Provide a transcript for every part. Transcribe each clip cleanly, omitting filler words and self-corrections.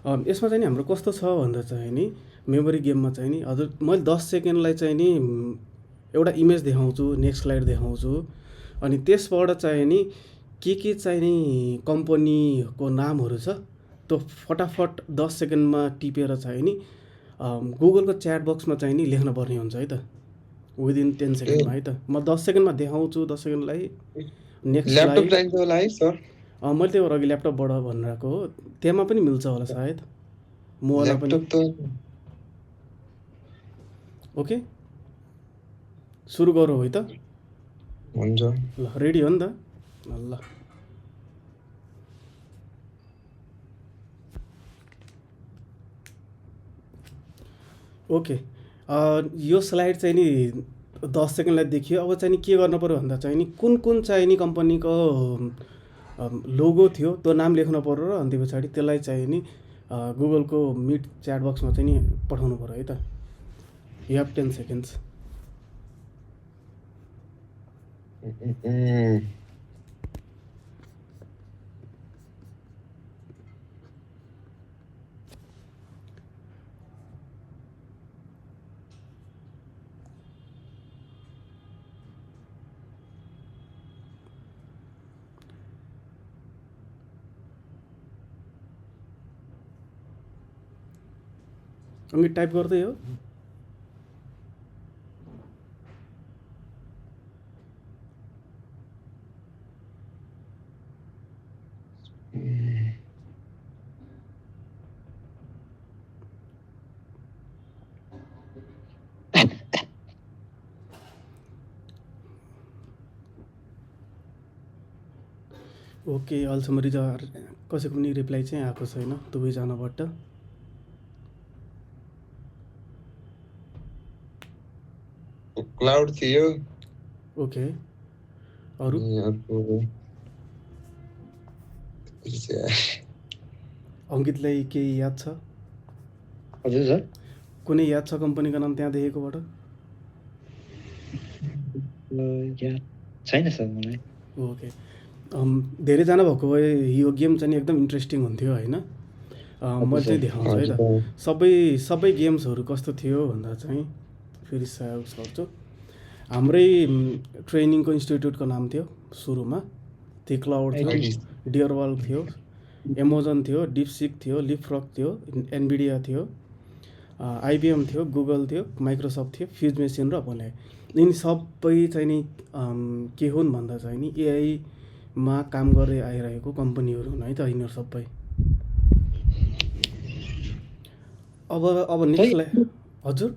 यसमा चाहिँ नि हाम्रो कस्तो छ भन्दा चाहिँ नि मेमोरी गेममा चाहिँ नि हजुर मैले 10 सेकेन्डलाई चाहिँ नि एउटा इमेज देखाउँछु, नेक्स्ट स्लाइड देखाउँछु। अनि त्यसबाट चाहिँ नि के चाहिँ नि कम्पनीको नामहरू छ त्यो फटाफट 10 सेकेन्डमा टिपेर चाहिँ नि गुगलको च्याट बक्समा चाहिँ नि लेख्नुपर्ने हुन्छ है त, विदिन 10 सेकेन्डमा है त। म 10 सेकेन्डमा देखाउँछु, 10 सेकेन्डलाई नेक्स्ट ल्यापटप स्लाइड। चाहिन्छ होला है सर? मैले त्यो अघि ल्यापटपबाट भनिरहेको हो, त्यहाँ पनि मिल्छ होला सायद, मोबाइलमा पनि। ल्यापटप त ओके, सुरु गरौँ है त। हुन्छ। ल रेडी हो नि त? ल ओके, यो स्लाइड चाहिँ नि 10 सेकेन्डलाई देखियो। अब चाहिँ नि के गर्नु पऱ्यो भन्दा चाहिँ नि कुन चाहिँ नि कम्पनीको लोगो थियो त्यो नाम लेख्नु पऱ्यो र अनि पछाडि त्यसलाई चाहिँ नि गुगलको मिट च्याट बक्समा चाहिँ नि पठाउनु पऱ्यो है त। You have 10 seconds. अनि टाइप गर्दै हो। ओके, अहिलेसम्म कसैको पनि रिप्लाई चाहिँ आएको छैन दुवैजनाबाट। क्लाउड थियो। ओके, अरू अङ्कितलाई केही याद छ? हजुर सर, कुनै याद छ कम्पनीको नाम त्यहाँ देखेकोबाट? याद छैन सर मलाई। ओके, धेरैजना भएको भए यो गेम चाहिँ एकदम इन्ट्रेस्टिङ हुन्थ्यो होइन। मैले चाहिँ देखाउँछु है त। सबै गेम्सहरू कस्तो थियो भन्दा चाहिँ फेरि सर्छु। हाम्रै ट्रेनिङको इन्स्टिट्युटको नाम थियो सुरुमा। त्यो क्लाउड थियो, डियरवाल थियो, एमाजोन थियो, डिपसिक थियो, लिपफ्रग थियो, एनभिडिया थियो, आइबिएम थियो, गुगल थियो, माइक्रोसफ्ट थियो, फ्युज मेसिन र अपोले। यिनी सबै चाहिँ नि के हुन् भन्दा चाहिँ नि एआईमा काम गर्दै आइरहेको कम्पनीहरू हुन् है त यिनीहरू सबै। अब नेक्स्ट हजुर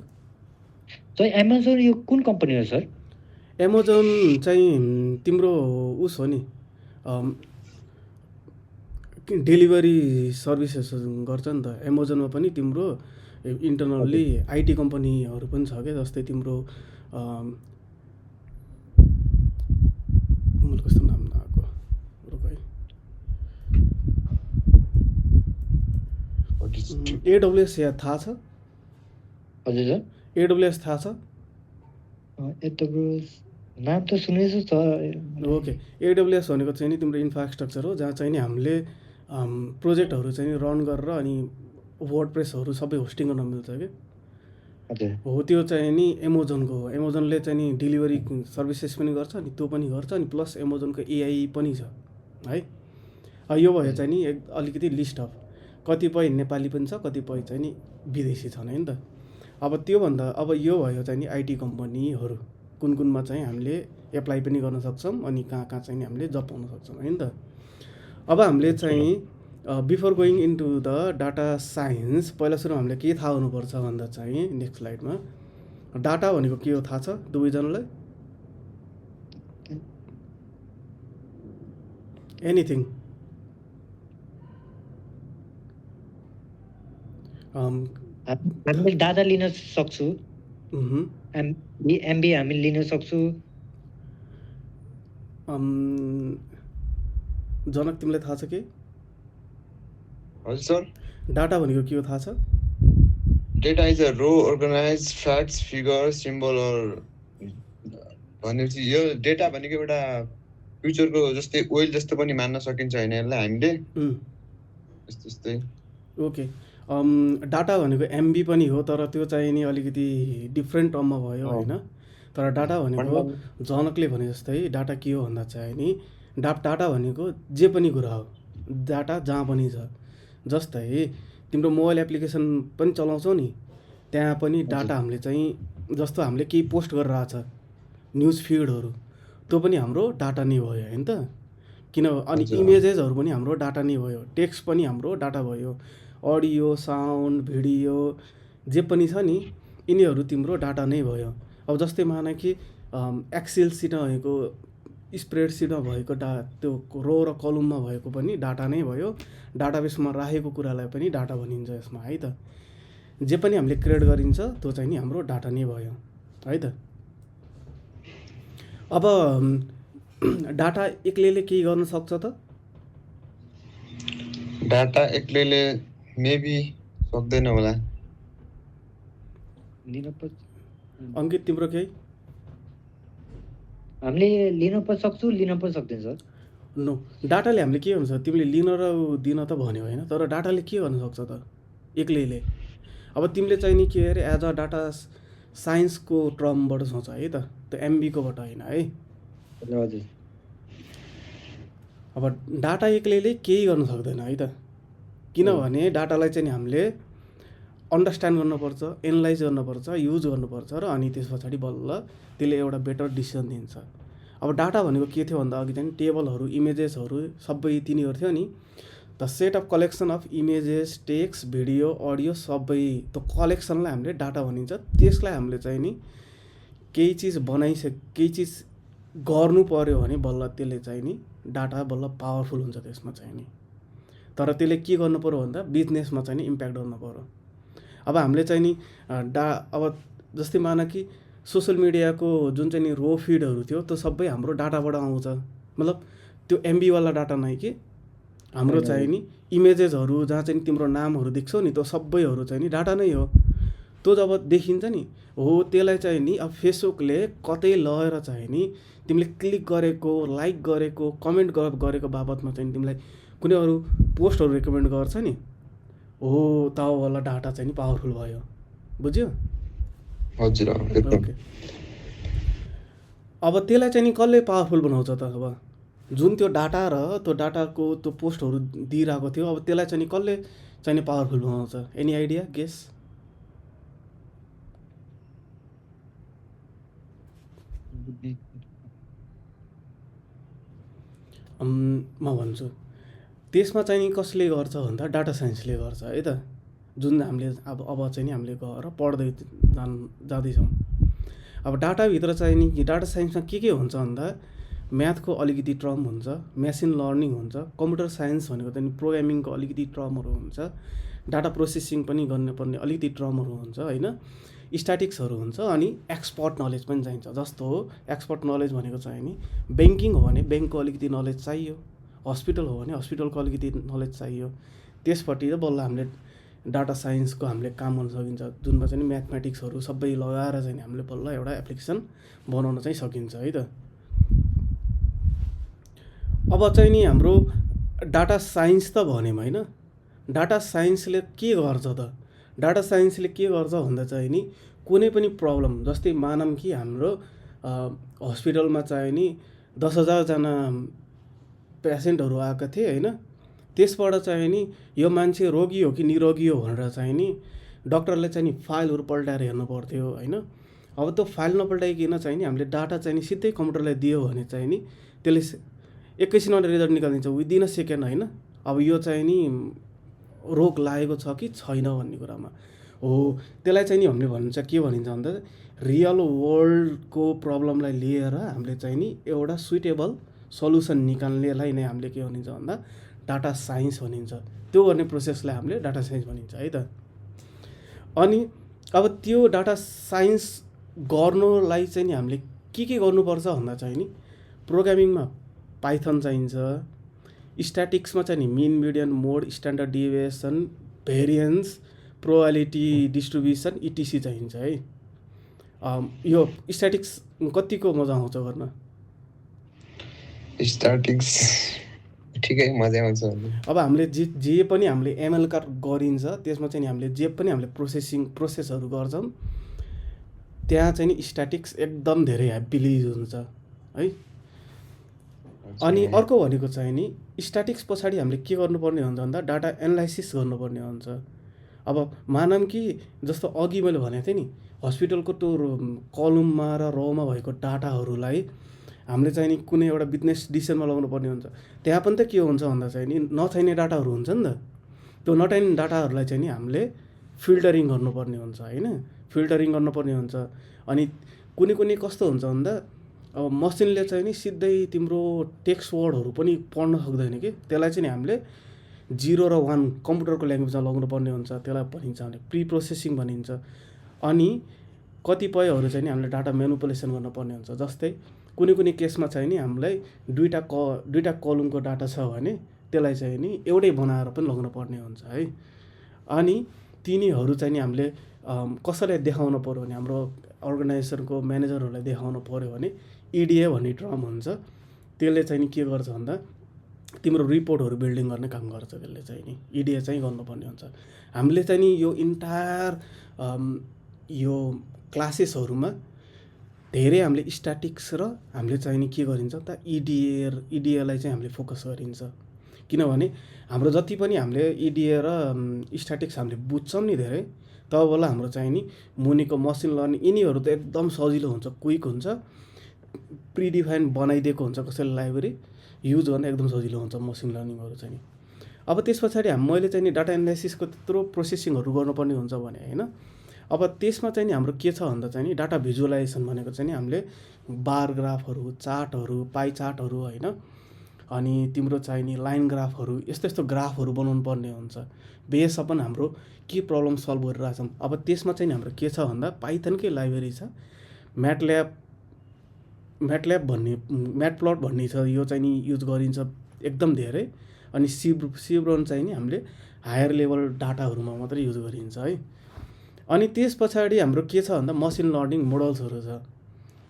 सर, एमाजोन यो कुन कम्पनी हो सर? एमाजोन चाहिँ तिम्रो उस हो नि, डेलिभरी सर्भिसेस गर्छ नि त। एमाजोनमा पनि तिम्रो इन्टरनल्ली आइटी कम्पनीहरू पनि छ क्या। जस्तै तिम्रो मलाई कस्तो नाम नआएको एडब्लुएस थाहा छ? हजुर सर, एडब्लुएस थाहा छ? एडब्लुएस नाम त सुनेछु सर। ओके, एडब्लुएस भनेको चाहिँ नि तिम्रो इन्फ्रास्ट्रक्चर हो, जहाँ चाहिँ नि हामीले प्रोजेक्टहरू चाहिँ नि रन गरेर अनि वर्डप्रेसहरू सबै होस्टिङ गर्न मिल्छ कि। हो त्यो चाहिँ नि एमाजोनको हो। एमाजोनले चाहिँ नि डेलिभरी सर्भिसेस पनि गर्छ अनि त्यो पनि गर्छ, अनि प्लस एमाजोनको एआई पनि छ है। यो भयो चाहिँ नि अलिकति लिस्ट अफ, कतिपय नेपाली पनि छ, कतिपय चाहिँ नि विदेशी छन् है नि त। अब यो भयो चाहिँ नि आइटी कम्पनीहरू कुनमा चाहिँ हामीले एप्लाई पनि गर्न सक्छौँ अनि कहाँ चाहिँ नि हामीले जब पाउन सक्छौँ है नि त। अब हामीले चाहिँ before going into the data science पहिला सुरु हामीले के थाहा हुनुपर्छ भन्दा चाहिँ नेक्स्ट स्लाइडमा डाटा भनेको के हो थाहा छ दुवैजनालाई? एनिथिङ? हामीले डाटा लिन सक्छु, एमबी हामी लिन सक्छु। जनक तिमीलाई थाहा छ के? हजुर सर, डाटा भनेको के हो थाहा छ? Data is a raw organized facts figure symbol भनेपछि यो डेटा भनेको एउटा फ्युचरको जस्तै ओइल जस्तो पनि मान्न सकिन्छ होइन यसलाई हामीले? यस्तै ओके। डाटा भनेको एमबी पनि हो, तर त्यो चाहिँ नि अलिकति डिफ्रेन्ट टर्ममा भयो अँ, होइन। तर डाटा भनेको फन्डा जनकले भने जस्तै डाटा के हो भन्दा चाहिँ नि डाटा भनेको जे पनि कुरा हो, डाटा जहाँ पनि छ। जस्तै तिम्रो मोबाइल एप्लिकेसन पनि चलाउँछौ नि, त्यहाँ पनि हजुर डाटा हामीले चाहिँ जस्तो हामीले केही पोस्ट गरिरहेको छ न्युज फिडहरू, त्यो पनि हाम्रो डाटा नै भयो होइन त। किन अनि हजुर इमेजेसहरू पनि हाम्रो डाटा नै भयो, टेक्स्ट पनि हाम्रो डाटा भयो, अडियो साउन्ड भिडियो जे पनि छ नि यिनीहरू तिम्रो डाटा नै भयो। अब जस्तै मान कि एक्सेल सिटमा भएको स्प्रेडसिटमा भएको त्यो रो र कलममा भएको पनि डाटा नै भयो। डाटाबेसमा राखेको कुरालाई पनि डाटा भनिन्छ यसमा है त। जे पनि हामीले क्रिएट गरिन्छ त्यो चाहिँ नि हाम्रो डाटा नै भयो है त। अब डाटा एक्लैले केही गर्न सक्छ त? डाटा एक्लैले मेबी सक्दैन होला। लिन प अङ्कित तिम्रो केही? हामीले लिन पनि सक्छु, लिन पनि सक्दैन सर। नो, डाटाले हामीले के गर्नु सक्छ? तिमीले लिन र दिन त भन्यो होइन, तर डाटाले के गर्न सक्छ त एक्लैले? अब तिमीले चाहिँ नि के अरे एज अ डाटा साइन्सको टर्मबाट सोच है त, त्यो एमबीकोबाट होइन है। हजुर अब डाटा एक्लैले केही गर्न सक्दैन है त, किनभने डाटालाई चाहिँ नि हामीले अन्डरस्ट्यान्ड गर्नुपर्छ, एनालाइज गर्नुपर्छ, युज गर्नुपर्छ र अनि त्यस पछाडि बल्ल त्यसले एउटा बेटर डिसिजन दिन्छ। अब डाटा भनेको के थियो भन्दा अघि चाहिँ टेबलहरू, इमेजेसहरू सबै तिनीहरू थियो नि, the set of collection of images, text, video, audio सबै त्यो कलेक्सनलाई हामीले डाटा भनिन्छ। त्यसलाई हामीले चाहिँ नि केही चिज केही चिज गर्नु पर्यो भने बल्ल त्यसले चाहिँ नि डाटा बल्ल पावरफुल हुन्छ त्यसमा चाहिँ नि। तर त्यसले के गर्नु पर्यो भन्दा बिजनेसमा चाहिँ नि इम्प्याक्ट गर्नु पर्यो। अब हामीले चाहिँ नि अब जस्तै मान कि सोसियल मिडियाको जुन चाहिँ नि रो फिडहरू थियो त्यो सबै हाम्रो डाटाबाट आउँछ, मतलब त्यो एमबीवाला डाटा नै कि हाम्रो चाहिँ नि इमेजेसहरू जहाँ चाहिँ नि तिम्रो नामहरू देख्छौ नि त्यो सबैहरू चाहिँ नि डाटा नै हो। त्यो जब देखिन्छ नि हो त्यसलाई चाहिँ नि अब फेसबुकले कतै लगेर चाहिँ नि तिमीले क्लिक गरेको, लाइक गरेको, कमेन्ट गरेको बाबतमा चाहिँ तिमीलाई कुनै अरू पोस्टहरू रेकमेन्ड गर्छ नि, हो तबवाला डाटा चाहिँ नि पावरफुल भयो। बुझ्यो? हजुर एकदम। ओके। अब त्यसलाई चाहिँ नि कसले पावरफुल बनाउँछ त? अब जुन त्यो डाटा र त्यो डाटाको त्यो पोस्टहरू दिइरहेको थियो, अब त्यसलाई चाहिँ नि कसले चाहिँ नि पावरफुल बनाउँछ? Any idea, guess? म भन्छु त्यसमा चाहिँ नि कसले गर्छ भन्दा डाटा साइन्सले गर्छ है त। जुन हामीले अब चाहिँ नि हामीले गएर पढ्दै जाँदैछौँ। अब डाटाभित्र चाहिँ नि डाटा साइन्समा के हुन्छ भन्दा म्याथको अलिकति टर्म हुन्छ, मेसिन लर्निङ हुन्छ, कम्प्युटर साइन्स भनेको चाहिँ प्रोग्रामिङको अलिकति टर्महरू हुन्छ, डाटा प्रोसेसिङ पनि गर्नुपर्ने अलिकति टर्महरू हुन्छ होइन, स्ट्याटिक्सहरू हुन्छ, अनि एक्सपर्ट नलेज पनि चाहिन्छ। जस्तो एक्सपर्ट नलेज भनेको चाहिँ नि ब्याङ्किङ हो भने ब्याङ्कको अलिकति नलेज चाहियो, हस्पिटल हो भने हस्पिटलको अलिकति नलेज चाहियो। त्यसपट्टि चाहिँ बल्ल हामीले डाटा साइन्सको हामीले काम गर्न सकिन्छ, जुनमा चाहिँ म्याथमेटिक्सहरू सबै लगाएर चाहिँ हामीले बल्ल एउटा एप्लिकेसन बनाउन चाहिँ सकिन्छ है त। अब चाहिँ नि हाम्रो डाटा साइन्स त भन्यौँ होइन, डाटा साइन्सले के गर्छ त? डाटा साइन्सले के गर्छ भन्दा चाहिँ नि कुनै पनि प्रब्लम, जस्तै मानौँ कि हाम्रो हस्पिटलमा चाहिँ नि 10,000जना पेसेन्टहरू आएका थिए होइन, त्यसबाट चाहिँ नि यो मान्छे रोगी हो कि निरोगी हो भनेर चाहिँ नि डक्टरले चाहिँ नि फाइलहरू पल्टाएर हेर्नु पर्थ्यो होइन। अब त्यो फाइल नपल्टाइकन चाहिँ नि हामीले डाटा चाहिँ नि सिधै कम्प्युटरलाई दियो भने चाहिँ नि त्यसले एकैछिनमा रिजल्ट निकालिदिन्छ विदिन अ सेकेन्ड होइन। अब यो चाहिँ नि रोग लागेको छ कि छैन भन्ने कुरामा हो, त्यसलाई चाहिँ नि हामीले भनिन्छ के भनिन्छ भन्दा रियल वर्ल्डको प्रब्लमलाई लिएर हामीले चाहिँ नि एउटा सुइटेबल सल्युसन निकाल्नेलाई नै हामीले के भनिन्छ भन्दा डाटा साइन्स भनिन्छ। त्यो गर्ने प्रोसेसलाई हामीले डाटा साइन्स भनिन्छ है त। अनि अब त्यो डाटा साइन्स गर्नुलाई चाहिँ नि हामीले के गर्नुपर्छ भन्दा चाहिँ नि प्रोग्रामिङमा पाइथन चाहिन्छ, स्ट्याटिक्समा चाहिँ नि मिन, मिडियन, मोड, standard deviation, variance, probability distribution इटिसी चाहिन्छ है। यो स्ट्याटिक्स कतिको मजा आउँछ गर्न? स्ट्याटिक्स ठिकै मजै आउँछ भने। अब हामीले जे पनि हामीले एमएल गरिन्छ त्यसमा चाहिँ नि हामीले जे पनि हामीले प्रोसेसहरू गर्छौँ त्यहाँ चाहिँ नि स्ट्याटिक्स एकदम धेरै हेभिली युज हुन्छ है। अनि अर्को भनेको चाहिँ नि स्ट्याटिक्स पछाडि हामीले के गर्नुपर्ने हुन्छ भन्दा डाटा एनालाइसिस गर्नुपर्ने हुन्छ। अब मानौँ कि जस्तो अघि मैले भनेको थिएँ नि हस्पिटलको त्यो कलममा र रोमा भएको डाटाहरूलाई हामीले चाहिँ नि कुनै एउटा बिजनेस डिसिजनमा लगाउनु पर्ने हुन्छ। त्यहाँ पनि त के हुन्छ भन्दा चाहिँ नि नचाहिने डाटाहरू हुन्छ नि त। त्यो नचाहिने डाटाहरूलाई चाहिँ नि हामीले फिल्टरिङ गर्नुपर्ने हुन्छ होइन, फिल्टरिङ गर्नुपर्ने हुन्छ। अनि कुनै कस्तो हुन्छ भन्दा अब मसिनले चाहिँ नि सिधै तिम्रो टेक्स्ट वर्डहरू पनि पढ्न सक्दैन कि, त्यसलाई चाहिँ नि हामीले 0 र 1 कम्प्युटरको ल्याङ्ग्वेजमा लगाउनु पर्ने हुन्छ। त्यसलाई भनिन्छ हामीले प्री प्रोसेसिङ भनिन्छ। अनि कतिपयहरू चाहिँ नि हामीले डाटा म्यानिपुलेसन गर्नुपर्ने हुन्छ। जस्तै कुनै केसमा चाहिँ नि हामीलाई दुईवटा कलमको डाटा छ भने त्यसलाई चाहिँ नि एउटै बनाएर पनि लगाउनु पर्ने हुन्छ है। अनि तिनीहरू चाहिँ नि हामीले कसैलाई देखाउनु पऱ्यो भने हाम्रो अर्गनाइजेसनको म्यानेजरहरूलाई देखाउनु पऱ्यो भने इडिए भन्ने टर्म हुन्छ। त्यसले चाहिँ नि के गर्छ भन्दा तिम्रो रिपोर्टहरू बिल्डिङ गर्ने काम गर्छ। त्यसले चाहिँ नि इडिए चाहिँ गर्नुपर्ने हुन्छ। हामीले चाहिँ नि यो इन्टायर यो क्लासेसहरूमा धेरै हामीले स्ट्याटिक्स र हामीले चाहिँ नि के गरिन्छ त इडिएलाई चाहिँ हामीले फोकस गरिन्छ। किनभने हाम्रो जति पनि हामीले इडिए र स्ट्याटिक्स हामीले बुझ्छौँ नि धेरै, तब बेला हाम्रो चाहिँ नि मुनिको मसिन लर्निङ यिनीहरू त एकदम सजिलो हुन्छ, क्विक हुन्छ, प्रिडिफाइन बनाइदिएको हुन्छ कसैले लाइब्रेरी युज गर्न एकदम सजिलो हुन्छ मसिन लर्निङहरू चाहिँ नि। अब त्यस पछाडि मैले चाहिँ नि डाटा एनालाइसिसको त्यत्रो प्रोसेसिङहरू गर्नुपर्ने हुन्छ भने होइन। अब त्यसमा चाहिँ नि हाम्रो के छ भन्दा चाहिँ नि डाटा भिजुअलाइजेसन भनेको चाहिँ नि हामीले बार ग्राफहरू, चार्टहरू, पाई चार्टहरू होइन, अनि तिम्रो चाहिँ नि लाइन ग्राफहरू, यस्तो ग्राफहरू बनाउनु पर्ने हुन्छ बेस अपन हाम्रो के प्रब्लम सल्भ गरिरहेछौँ। अब त्यसमा चाहिँ नि हाम्रो के छ भन्दा पाइथनकै लाइब्रेरी छ, म्याटल्याब भन्ने म्याटप्लट भन्ने छ, यो चाहिँ नि युज गरिन्छ एकदम धेरै। अनि सिब्रोन चाहिँ नि हामीले हायर लेभल डाटाहरूमा मात्रै युज गरिन्छ है। अनि त्यस पछाडि हाम्रो के छ भन्दा मसिन लर्निङ मोडल्सहरू छ।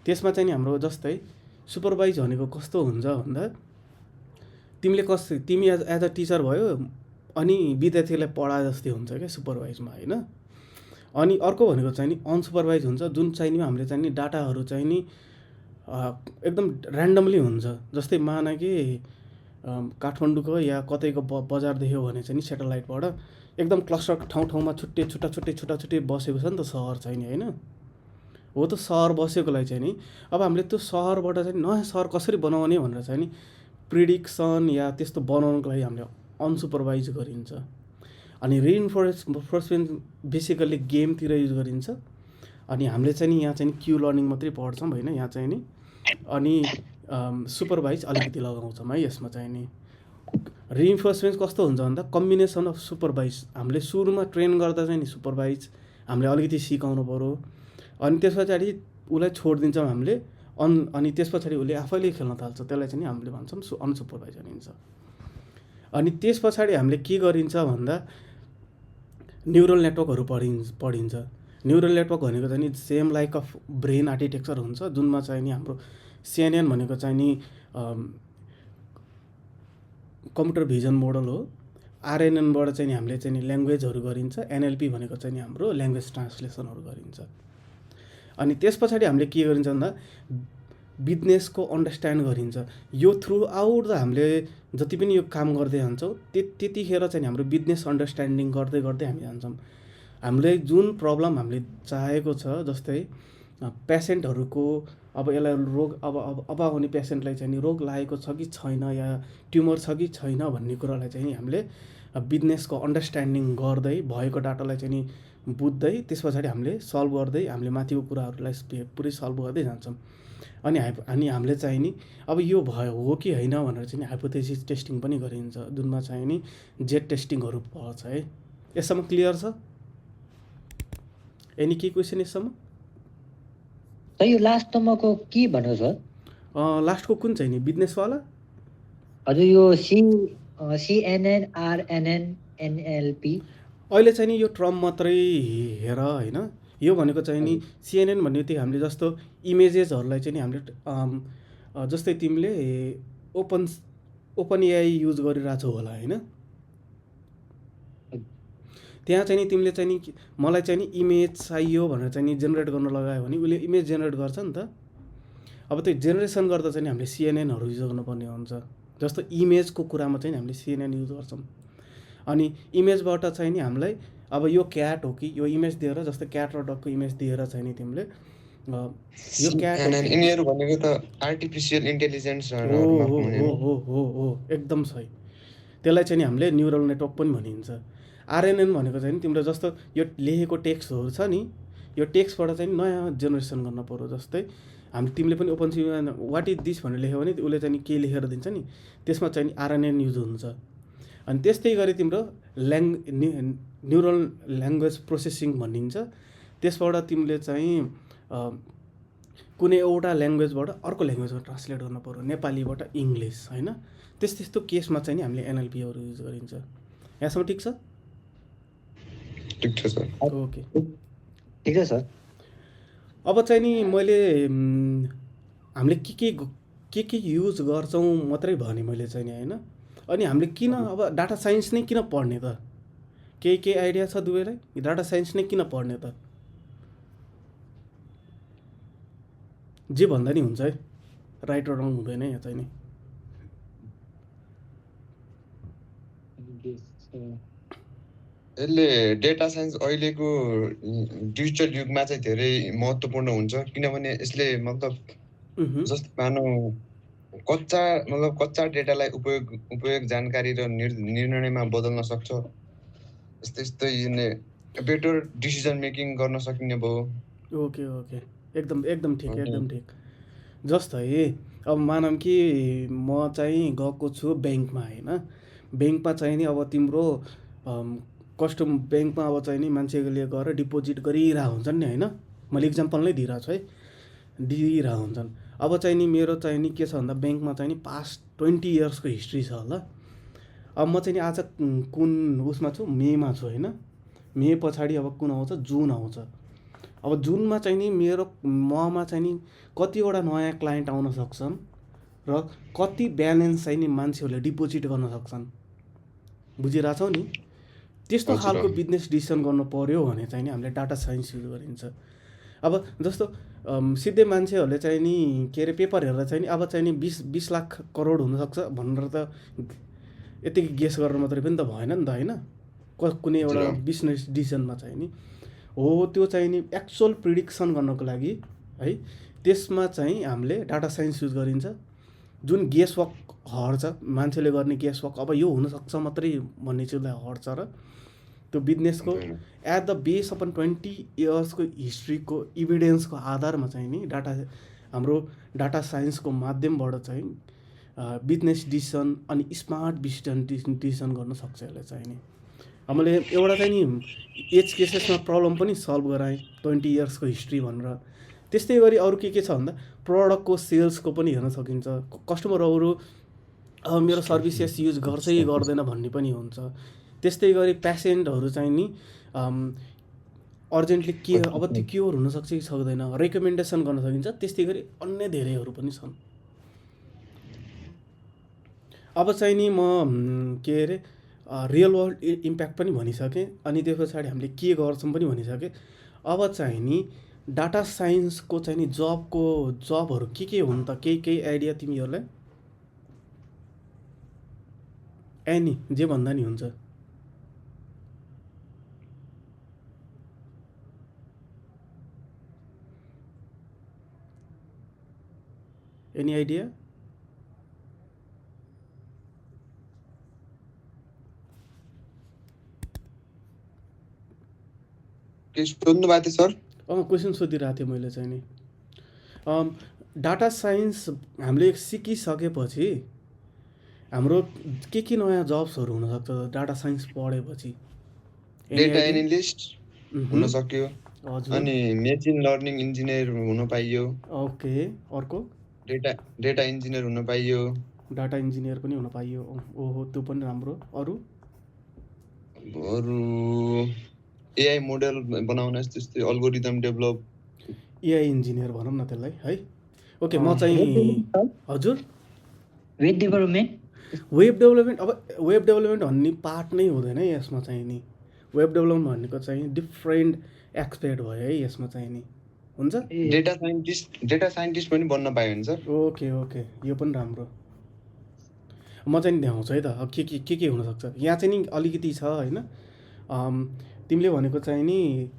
त्यसमा चाहिँ नि हाम्रो जस्तै सुपरभाइज भनेको कस्तो हुन्छ भन्दा तिमी एज अ टिचर भयो अनि विद्यार्थीलाई पढा जस्तै हुन्छ क्या सुपरभाइजमा होइन। अनि अर्को भनेको चाहिँ नि अनसुपरभाइज हुन्छ, जुन चाहिँ नि हामीले चाहिँ नि डाटाहरू चाहिँ नि एकदम ऱ्यान्डमली हुन्छ। जस्तै माना कि काठमाडौँको या कतैको बजार देख्यो भने चाहिँ नि सेटेलाइटबाट एकदम क्लस्टर ठाउँमा छुट्टै बसेको छ नि त सहर चाहिँ नि होइन। हो त सहर बसेकोलाई चाहिँ नि अब हामीले त्यो सहरबाट चाहिँ नयाँ सहर कसरी बनाउने भनेर चाहिँ नि प्रिडिक्सन या त्यस्तो बनाउनको लागि हामीले अनसुपरभाइज गरिन्छ। अनि रिइन्फोर्समेन्ट बेसिकल्ली गेमतिर युज गरिन्छ। अनि हामीले चाहिँ नि यहाँ चाहिँ नि क्यु लर्निङ मात्रै पढ्छौँ होइन यहाँ चाहिँ नि। अनि सुपरभाइज अलिकति लगाउँछौँ है यसमा चाहिँ नि। रिइन्फोर्समेन्ट कस्तो हुन्छ भन्दा कम्बिनेसन अफ सुपरभाइज, हामीले सुरुमा ट्रेन गर्दा चाहिँ नि सुपरभाइज हामीले अलिकति सिकाउनु पऱ्यो, अनि त्यस पछाडि उसलाई छोडिदिन्छौँ हामीले अनि त्यस पछाडि उसले आफैले खेल्न थाल्छ, त्यसलाई चाहिँ नि हामीले भन्छौँ अनसुपरभाइज भनिन्छ। अनि त्यस पछाडि हामीले के गरिन्छ भन्दा न्युरल नेटवर्कहरू पढिन्छ। न्युरल नेटवर्क भनेको चाहिँ नि same like of brain architecture हुन्छ, जुनमा चाहिँ नि हाम्रो CNN भनेको चाहिँ नि कम्प्युटर भिजन मोडल हो। RNNबाट चाहिँ नि हामीले चाहिँ नि ल्याङ्ग्वेजहरू गरिन्छ। NLP भनेको चाहिँ नि हाम्रो ल्याङ्ग्वेज ट्रान्सलेसनहरू गरिन्छ। अनि त्यस पछाडि हामीले के गरिन्छ भन्दा बिजनेसको अन्डरस्ट्यान्ड गरिन्छ। यो थ्रु आउट हामीले जति पनि यो काम गर्दै जान्छौँ त्यतिखेर चाहिँ हाम्रो बिजनेस अन्डरस्ट्यान्डिङ गर्दै हामी जान्छौँ। हामीले जुन प्रब्लम हामीले चाहेको छ, जस्तै पेसेन्टहरूको अब यसलाई रोग अब आउने पेसेन्टलाई चाहिँ नि रोग लागेको छ कि छैन या ट्युमर छ कि छैन भन्ने कुरालाई चाहिँ नि हामीले बिजनेसको अन्डरस्ट्यान्डिङ गर्दै भएको डाटालाई चाहिँ नि बुझ्दै त्यस पछाडि हामीले सल्भ गर्दै हामीले माथिको कुराहरूलाई पुरै सल्भ गर्दै जान्छौँ। अनि हामीले चाहिँ नि अब यो हो कि होइन भनेर चाहिँ नि हाइपोथेसिस टेस्टिङ पनि गरिन्छ, जुनमा चाहिँ नि जेट टेस्टिङहरू पर्छ है। यससम्म क्लियर छ? एनी के क्वेसन यससम्म? यो लास्ट नम्बरको के भन्नु सर? लास्टको कुन चाहिँ नि बिजनेसवाला? हजुर यो CNN, RNN, NLP अहिले चाहिँ नि यो ट्रम मात्रै हेर होइन। यो भनेको चाहिँ नि CNN भन्ने त्यो हामीले जस्तो इमेजेसहरूलाई चाहिँ नि हामीले जस्तै तिमीले ओपन एआई युज गरिरहेको छौ होला होइन? त्यहाँ चाहिँ नि तिमीले चाहिँ नि मलाई चाहिँ नि इमेज चाहियो भनेर चाहिँ नि जेनेरेट गर्न लगायो भने उसले इमेज जेनेरेट गर्छ नि त। अब त्यो जेनेरेसन गर्दा चाहिँ नि हामीले सिएनएनहरू युज गर्नुपर्ने हुन्छ। जस्तो इमेजको कुरामा चाहिँ नि हामीले सिएनएन युज गर्छौँ। अनि इमेजबाट चाहिँ नि हामीलाई अब यो क्याट हो कि यो इमेज दिएर, जस्तै क्याट र डगको इमेज दिएर चाहिँ नि तिमीले यो क्याट हो CNN कि यिनीहरू भनेको त आर्टिफिसियल इन्टेलिजेन्स हो हो हो हो हो हो एकदम सही। त्यसलाई चाहिँ नि हामीले न्युरल नेटवर्क पनि भनिन्छ। आरएनएन भनेको चाहिँ नि तिम्रो जस्तो यो लेखेको टेक्स्टहरू छ नि, यो टेक्स्टबाट चाहिँ नि नयाँ जेनेरेसन गर्न पर्यो। जस्तै तिमीले पनि ओपन सीमा वाट इज दिस भनेर लेख्यो भने उसले चाहिँ नि के लेखेर दिन्छ नि, त्यसमा चाहिँ नि आरएनएन युज हुन्छ। अनि त्यस्तै गरी तिम्रो न्युरल ल्याङ्ग्वेज प्रोसेसिङ भनिन्छ। त्यसबाट तिमीले चाहिँ कुनै एउटा ल्याङ्ग्वेजबाट अर्को ल्याङ्ग्वेजमा ट्रान्सलेट गर्नु पर्यो, नेपालीबाट इङ्ग्लिस होइन। त्यस्तो केसमा चाहिँ नि हामीले एनएलपीहरू युज गरिन्छ। यहाँसम्म ठिक छ? ठिक छ सर। ओके ठिक छ सर। अब चाहिँ नि मैले हामीले के युज गर्छौँ मात्रै भने मैले चाहिँ नि होइन। अनि हामीले किन अब डाटा साइन्स नै किन पढ्ने त? केही आइडिया छ दुवैलाई? डाटा साइन्स नै किन पढ्ने त? जे भन्दा नि हुन्छ है, राइट र रङ हुँदैन यहाँ चाहिँ नि। यसले डेटा साइन्स अहिलेको डिजिटल युगमा चाहिँ धेरै महत्त्वपूर्ण हुन्छ, किनभने यसले मतलब जस्तो मानौ कच्चा डेटालाई उपयोग जानकारी र निर्णयमा बदल्न सक्छ। यस्तै बेटर डिसिजन मेकिङ गर्न सकिने भयो। ओके ओके एकदम ठिक। जस्तै अब मानौँ कि म चाहिँ गएको छु ब्याङ्कमा होइन। ब्याङ्कमा चाहिँ नि अब तिम्रो कस्टम ब्याङ्कमा अब चाहिँ नि मान्छेले गएर डिपोजिट गरिरहेको हुन्छन् नि होइन। मैले इक्जाम्पल नै दिइरहेको छु है, दिइरहेको हुन्छन्। अब चाहिँ नि मेरो चाहिँ नि के छ भन्दा ब्याङ्कमा चाहिँ नि पास्ट 20 इयर्सको हिस्ट्री छ होला। अब म चाहिँ नि आज कुन उसमा छु, मेमा छु होइन। मे पछाडि अब कुन आउँछ, जुन आउँछ। अब जुनमा चाहिँ नि ममा चाहिँ नि कतिवटा नयाँ क्लाइन्ट आउन सक्छन् र कति ब्यालेन्स चाहिँ नि मान्छेहरूले डिपोजिट गर्न सक्छन्। बुझिरहेछौ नि? त्यस्तो खालको बिजनेस डिसिसन गर्नु पर्यो भने चाहिँ नि हामीले डाटा साइन्स युज गरिन्छ। अब जस्तो सिधै मान्छेहरूले चाहिँ नि के अरे पेपर हेरेर चाहिँ नि अब चाहिँ नि 20 लाख करोड हुनसक्छ भनेर त यतिकै गेस गरेर मात्रै पनि त भएन नि त होइन। कुनै एउटा बिजनेस डिसिसनमा चाहिँ नि हो त्यो चाहिँ नि एक्चुअल प्रिडिक्सन गर्नको लागि है, त्यसमा चाहिँ हामीले डाटा साइन्स युज गरिन्छ। जुन गेसवर्क हट्छ, मान्छेले गर्ने गेसवर्क अब यो हुनसक्छ मात्रै भन्ने चिजलाई हट्छ र त्यो बिजनेसको एट द बेस अपन 20 इयर्सको हिस्ट्रीको इभिडेन्सको आधारमा चाहिँ नि हाम्रो डाटा साइन्सको माध्यमबाट चाहिँ बिजनेस डिसिसन अनि स्मार्ट डिसिसन गर्न सक्छ यसले चाहिँ नि। मैले एउटा चाहिँ नि एज केसेसमा प्रब्लम पनि सल्भ गराएँ 20 इयर्सको हिस्ट्री भनेर। त्यस्तै गरी अरू के छ भन्दा प्रडक्टको सेल्सको पनि हेर्न सकिन्छ। कस्टमरहरू अब मेरो सर्भिसेस युज गर्छ कि गर्दैन भन्ने पनि हुन्छ। त्यस्तै गरी पेसेन्टहरू चाहिँ नि अर्जेन्टली के अब त्यो क्योर हुनसक्छ कि सक्दैन रेकमेन्डेसन गर्न सकिन्छ। त्यस्तै गरी अन्य धेरैहरू पनि छन्। अब चाहिँ नि म के अरे रियल वर्ल्ड इम्प्याक्ट पनि भनिसकेँ, अनि त्यस पछाडि हामीले के गर्छौँ पनि भनिसकेँ। अब चाहिँ नि डाटा साइन्सको चाहिँ नि जबहरू के हुन् त? केही आइडिया तिमीहरूलाई? एनी जे भन्दा नि हुन्छ। Any idea? के सोध्नु भएको थियो सर? क्वेसन सोधिरहेको थिएँ मैले चाहिँ नि। डाटा साइन्स हामीले सिकिसकेपछि हाम्रो के नयाँ जब्सहरू हुनसक्छ डाटा साइन्स पढेपछि? डेटा एनालिस्ट हुन सक्यो, हजुर। अनि मेसिन लर्निङ इन्जिनियर हुन पाइयो। ओके, अर्को? डेटा इन्जिनियर हुन पाइयो। डाटा इन्जिनियर पनि हुन पाइयो। ओहो, त्यो पनि राम्रो। अरू एआई मोडल बनाउन, त्यस्तै अल्गोरिदम डेभलप, एआई इन्जिनियर भनौँ न त्यसलाई है। ओके, म चाहिँ हजुर web development web development web development भन्ने पार्ट नै हुँदैन है यसमा चाहिँ नि। वेब डेभलपमेन्ट भनेको चाहिँ डिफ्रेन्ट एक्सपेक्ट भयो है यसमा चाहिँ नि। हुन्छ? डेटा साइन्टिस्ट पनि बन्न पायो भने सर। ओके यो पनि राम्रो। म चाहिँ नि देखाउँछु है त अब के हुनसक्छ यहाँ चाहिँ नि अलिकति छ होइन। तिमीले भनेको चाहिँ नि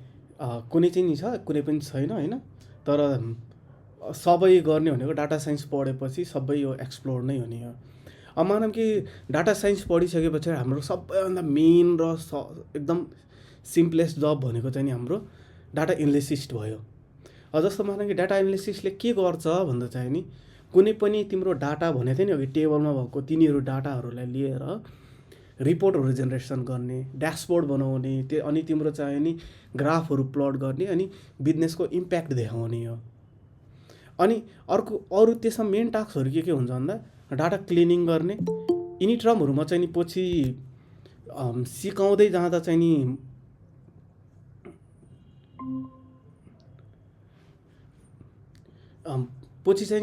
कुनै चाहिँ नि छ कुनै पनि छैन होइन। तर सबै गर्ने भनेको डाटा साइन्स पढेपछि सबै यो एक्सप्लोर नै हुने हो। अब मानौँ कि डाटा साइन्स पढिसकेपछि हाम्रो सबैभन्दा मेन र एकदम सिम्पलेस्ट जब भनेको चाहिँ नि हाम्रो डाटा एनालिसिस्ट भयो। जस्तो मानौँ कि डाटा एनालिसिसले के गर्छ भन्दा चाहिँ नि कुनै पनि तिम्रो डाटा भनेको थियो नि अघि टेबलमा भएको तिनीहरू डाटाहरूलाई लिएर रिपोर्टहरू जेनेरेसन गर्ने, ड्यासबोर्ड बनाउने, अनि तिम्रो चाहिँ नि ग्राफहरू प्लट गर्ने अनि बिजनेसको इम्प्याक्ट देखाउने हो। अनि अरू त्यसमा मेन टास्कहरू के हुन्छ भन्दा डाटा क्लिनिङ गर्ने। यिनी टर्महरूमा चाहिँ नि पछि सिकाउँदै जाँदा चाहिँ नि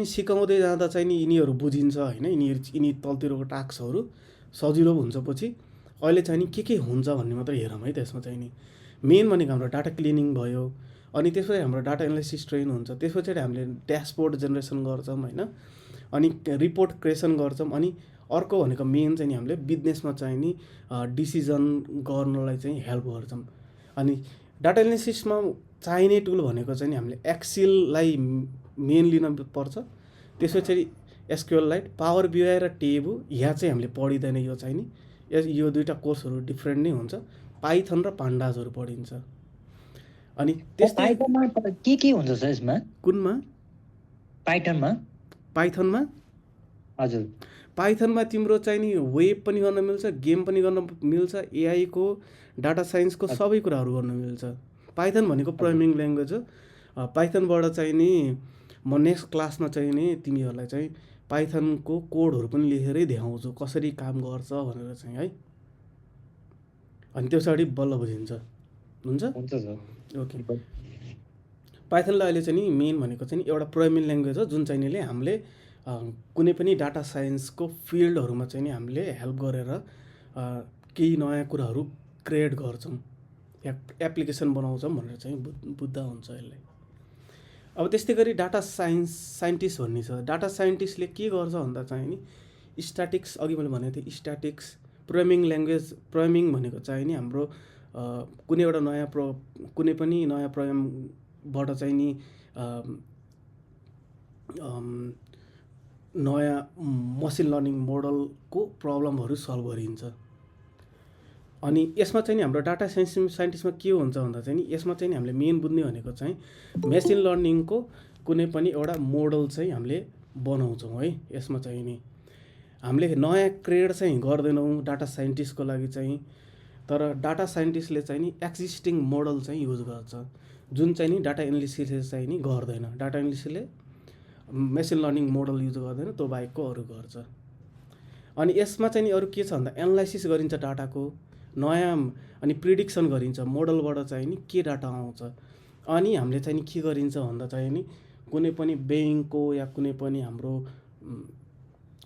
सिकाउँदै जाँदा चाहिँ नि यिनीहरू बुझिन्छ होइन। यिनी तलतिरको टास्कहरू सजिलो हुन्छ पछि। अहिले चाहिँ नि के हुन्छ भन्ने मात्रै हेरौँ है। त्यसमा चाहिँ नि मेन भनेको हाम्रो डाटा क्लिनिङ भयो। अनि त्यसपछि हाम्रो डाटा एनालिसिस ट्रेन हुन्छ। त्यसपछि हामीले ड्यासबोर्ड जेनेरेसन गर्छौँ होइन। अनि रिपोर्ट क्रिएसन गर्छौँ। अनि अर्को भनेको मेन चाहिँ नि हामीले बिजनेसमा चाहिँ नि डिसिजन गर्नलाई चाहिँ हेल्प गर्छौँ। अनि डाटा एनालिसिसमा चाहिने टुल भनेको चाहिँ नि हामीले एक्सेललाई मेन लिन पर्छ। त्यसपछि एसक्युएललाइट, पावर बिआई र टेबु यहाँ चाहिँ हामीले पढिँदैन। यो चाहिँ नि यो दुईवटा कोर्सहरू डिफ्रेन्ट नै हुन्छ। पाइथन र पान्डाजहरू पढिन्छ। अनि त्यस्तै के हुन्छ सर यसमा? कुनमा? पाइथनमा हजुर। पाइथनमा तिम्रो चाहिँ नि वेब पनि गर्न मिल्छ, गेम पनि गर्न मिल्छ, एआई को डाटा साइन्सको सबै कुराहरू गर्न मिल्छ। पाइथन भनेको प्रोग्रामिङ ल्याङ्ग्वेज हो। पाइथनबाट चाहिँ नि म नेक्स्ट क्लासमा चाहिँ नि तिमीहरूलाई चाहिँ पाइथनको कोडहरू पनि लेखेरै देखाउँछु कसरी काम गर्छ भनेर चाहिँ है। अनि त्यो पछाडि बल्ल बुझिन्छ। हुन्छ सर। ओके। पाइथनलाई अहिले चाहिँ नि मेन भनेको चाहिँ नि एउटा प्रोग्रामिङ ल्याङ्ग्वेज हो जुन चाहिँ निले हामीले कुनै पनि डाटा साइन्सको फिल्डहरूमा चाहिँ नि हामीले हेल्प गरेर केही नयाँ कुराहरू क्रिएट गर्छौँ, एप्लिकेसन बनाउँछौँ भनेर चाहिँ बुझ्दा हुन्छ यसलाई। अब त्यस्तै गरी डाटा साइन्टिस्ट भन्ने छ। डाटा साइन्टिस्टले के गर्छ भन्दा चाहिँ नि स्ट्याटिक्स, अघि मैले भनेको थिएँ स्ट्याटिक्स प्रोग्रामिङ ल्याङ्ग्वेज। प्रोग्रामिङ भनेको चाहिँ नि हाम्रो कुनै एउटा कुनै पनि नयाँ प्रोग्रामबाट चाहिँ नि नयाँ मसिन लर्निङ मोडलको प्रब्लमहरू सल्भ गरिन्छ। अनि यसमा चाहिँ नि हाम्रो डाटा साइन्टिस्टमा के हुन्छ भन्दा चाहिँ नि यसमा चाहिँ नि हामीले मेन बुझ्ने भनेको चाहिँ मेसिन लर्निङको कुनै पनि एउटा मोडल चाहिँ हामीले बनाउँछौँ है। यसमा चाहिँ नि हामीले नयाँ क्रिएट चाहिँ गर्दैनौँ डाटा साइन्टिस्टको लागि चाहिँ। तर डाटा साइन्टिस्टले चाहिँ नि एक्जिस्टिङ मोडल चाहिँ युज गर्छ जुन चाहिँ नि डाटा एनालिसिसले चाहिँ नि गर्दैन। डाटा एनालिसिसले मेसिन लर्निङ मोडल युज गर्दैन, त्यो बाहेकको अरू गर्छ। अनि यसमा चाहिँ नि अरू के छ भन्दा एनालाइसिस गरिन्छ डाटाको नयाँ, अनि प्रिडिक्सन गरिन्छ मोडलबाट चाहिँ नि के डाटा आउँछ। अनि हामीले चाहिँ नि के गरिन्छ भन्दा चाहिँ नि कुनै पनि ब्याङ्कको या कुनै पनि हाम्रो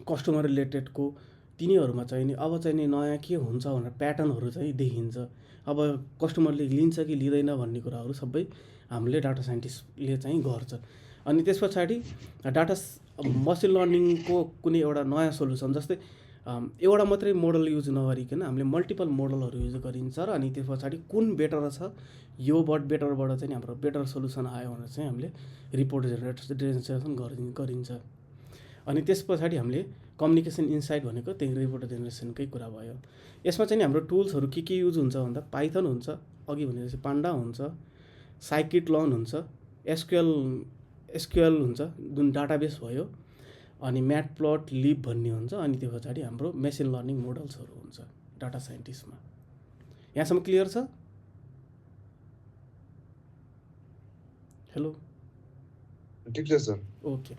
कस्टमर रिलेटेडको तिनीहरूमा चाहिँ नि अब चाहिँ नि नयाँ के हुन्छ भनेर प्याटर्नहरू चाहिँ देखिन्छ। अब कस्टमरले लिन्छ कि लिँदैन भन्ने कुराहरू सबै हामीले डाटा साइन्टिस्टले चाहिँ गर्छ। अनि त्यस पछाडि डाटा मसिन लर्निङको कुनै एउटा नयाँ सोल्युसन, जस्तै एउटा मात्रै मोडल युज नगरिकन हामीले मल्टिपल मोडलहरू युज गरिन्छ र अनि त्यस पछाडि कुन बेटर छ यो बेटरबाट चाहिँ हाम्रो बेटर सोल्युसन आयो भनेर चाहिँ हामीले रिपोर्ट जेनेरेसन गरिन्छ। अनि त्यस पछाडि हामीले कम्युनिकेसन इन्साइट भनेको त्यही रिपोर्ट जेनेरेसनकै कुरा भयो। यसमा चाहिँ हाम्रो टुल्सहरू के युज हुन्छ भन्दा पाइथन हुन्छ, अघि भनेपछि पान्डा हुन्छ, साइकिट लर्न हुन्छ, एसक्युएल हुन्छ जुन डाटाबेस भयो, अनि म्याटप्लट भन्ने हुन्छ। अनि त्यो पछाडि हाम्रो मेसिन लर्निङ मोडल्सहरू हुन्छ डाटा साइन्टिस्टमा। यहाँसम्म क्लियर छ? हेलो, ठिक छ सर। ओके।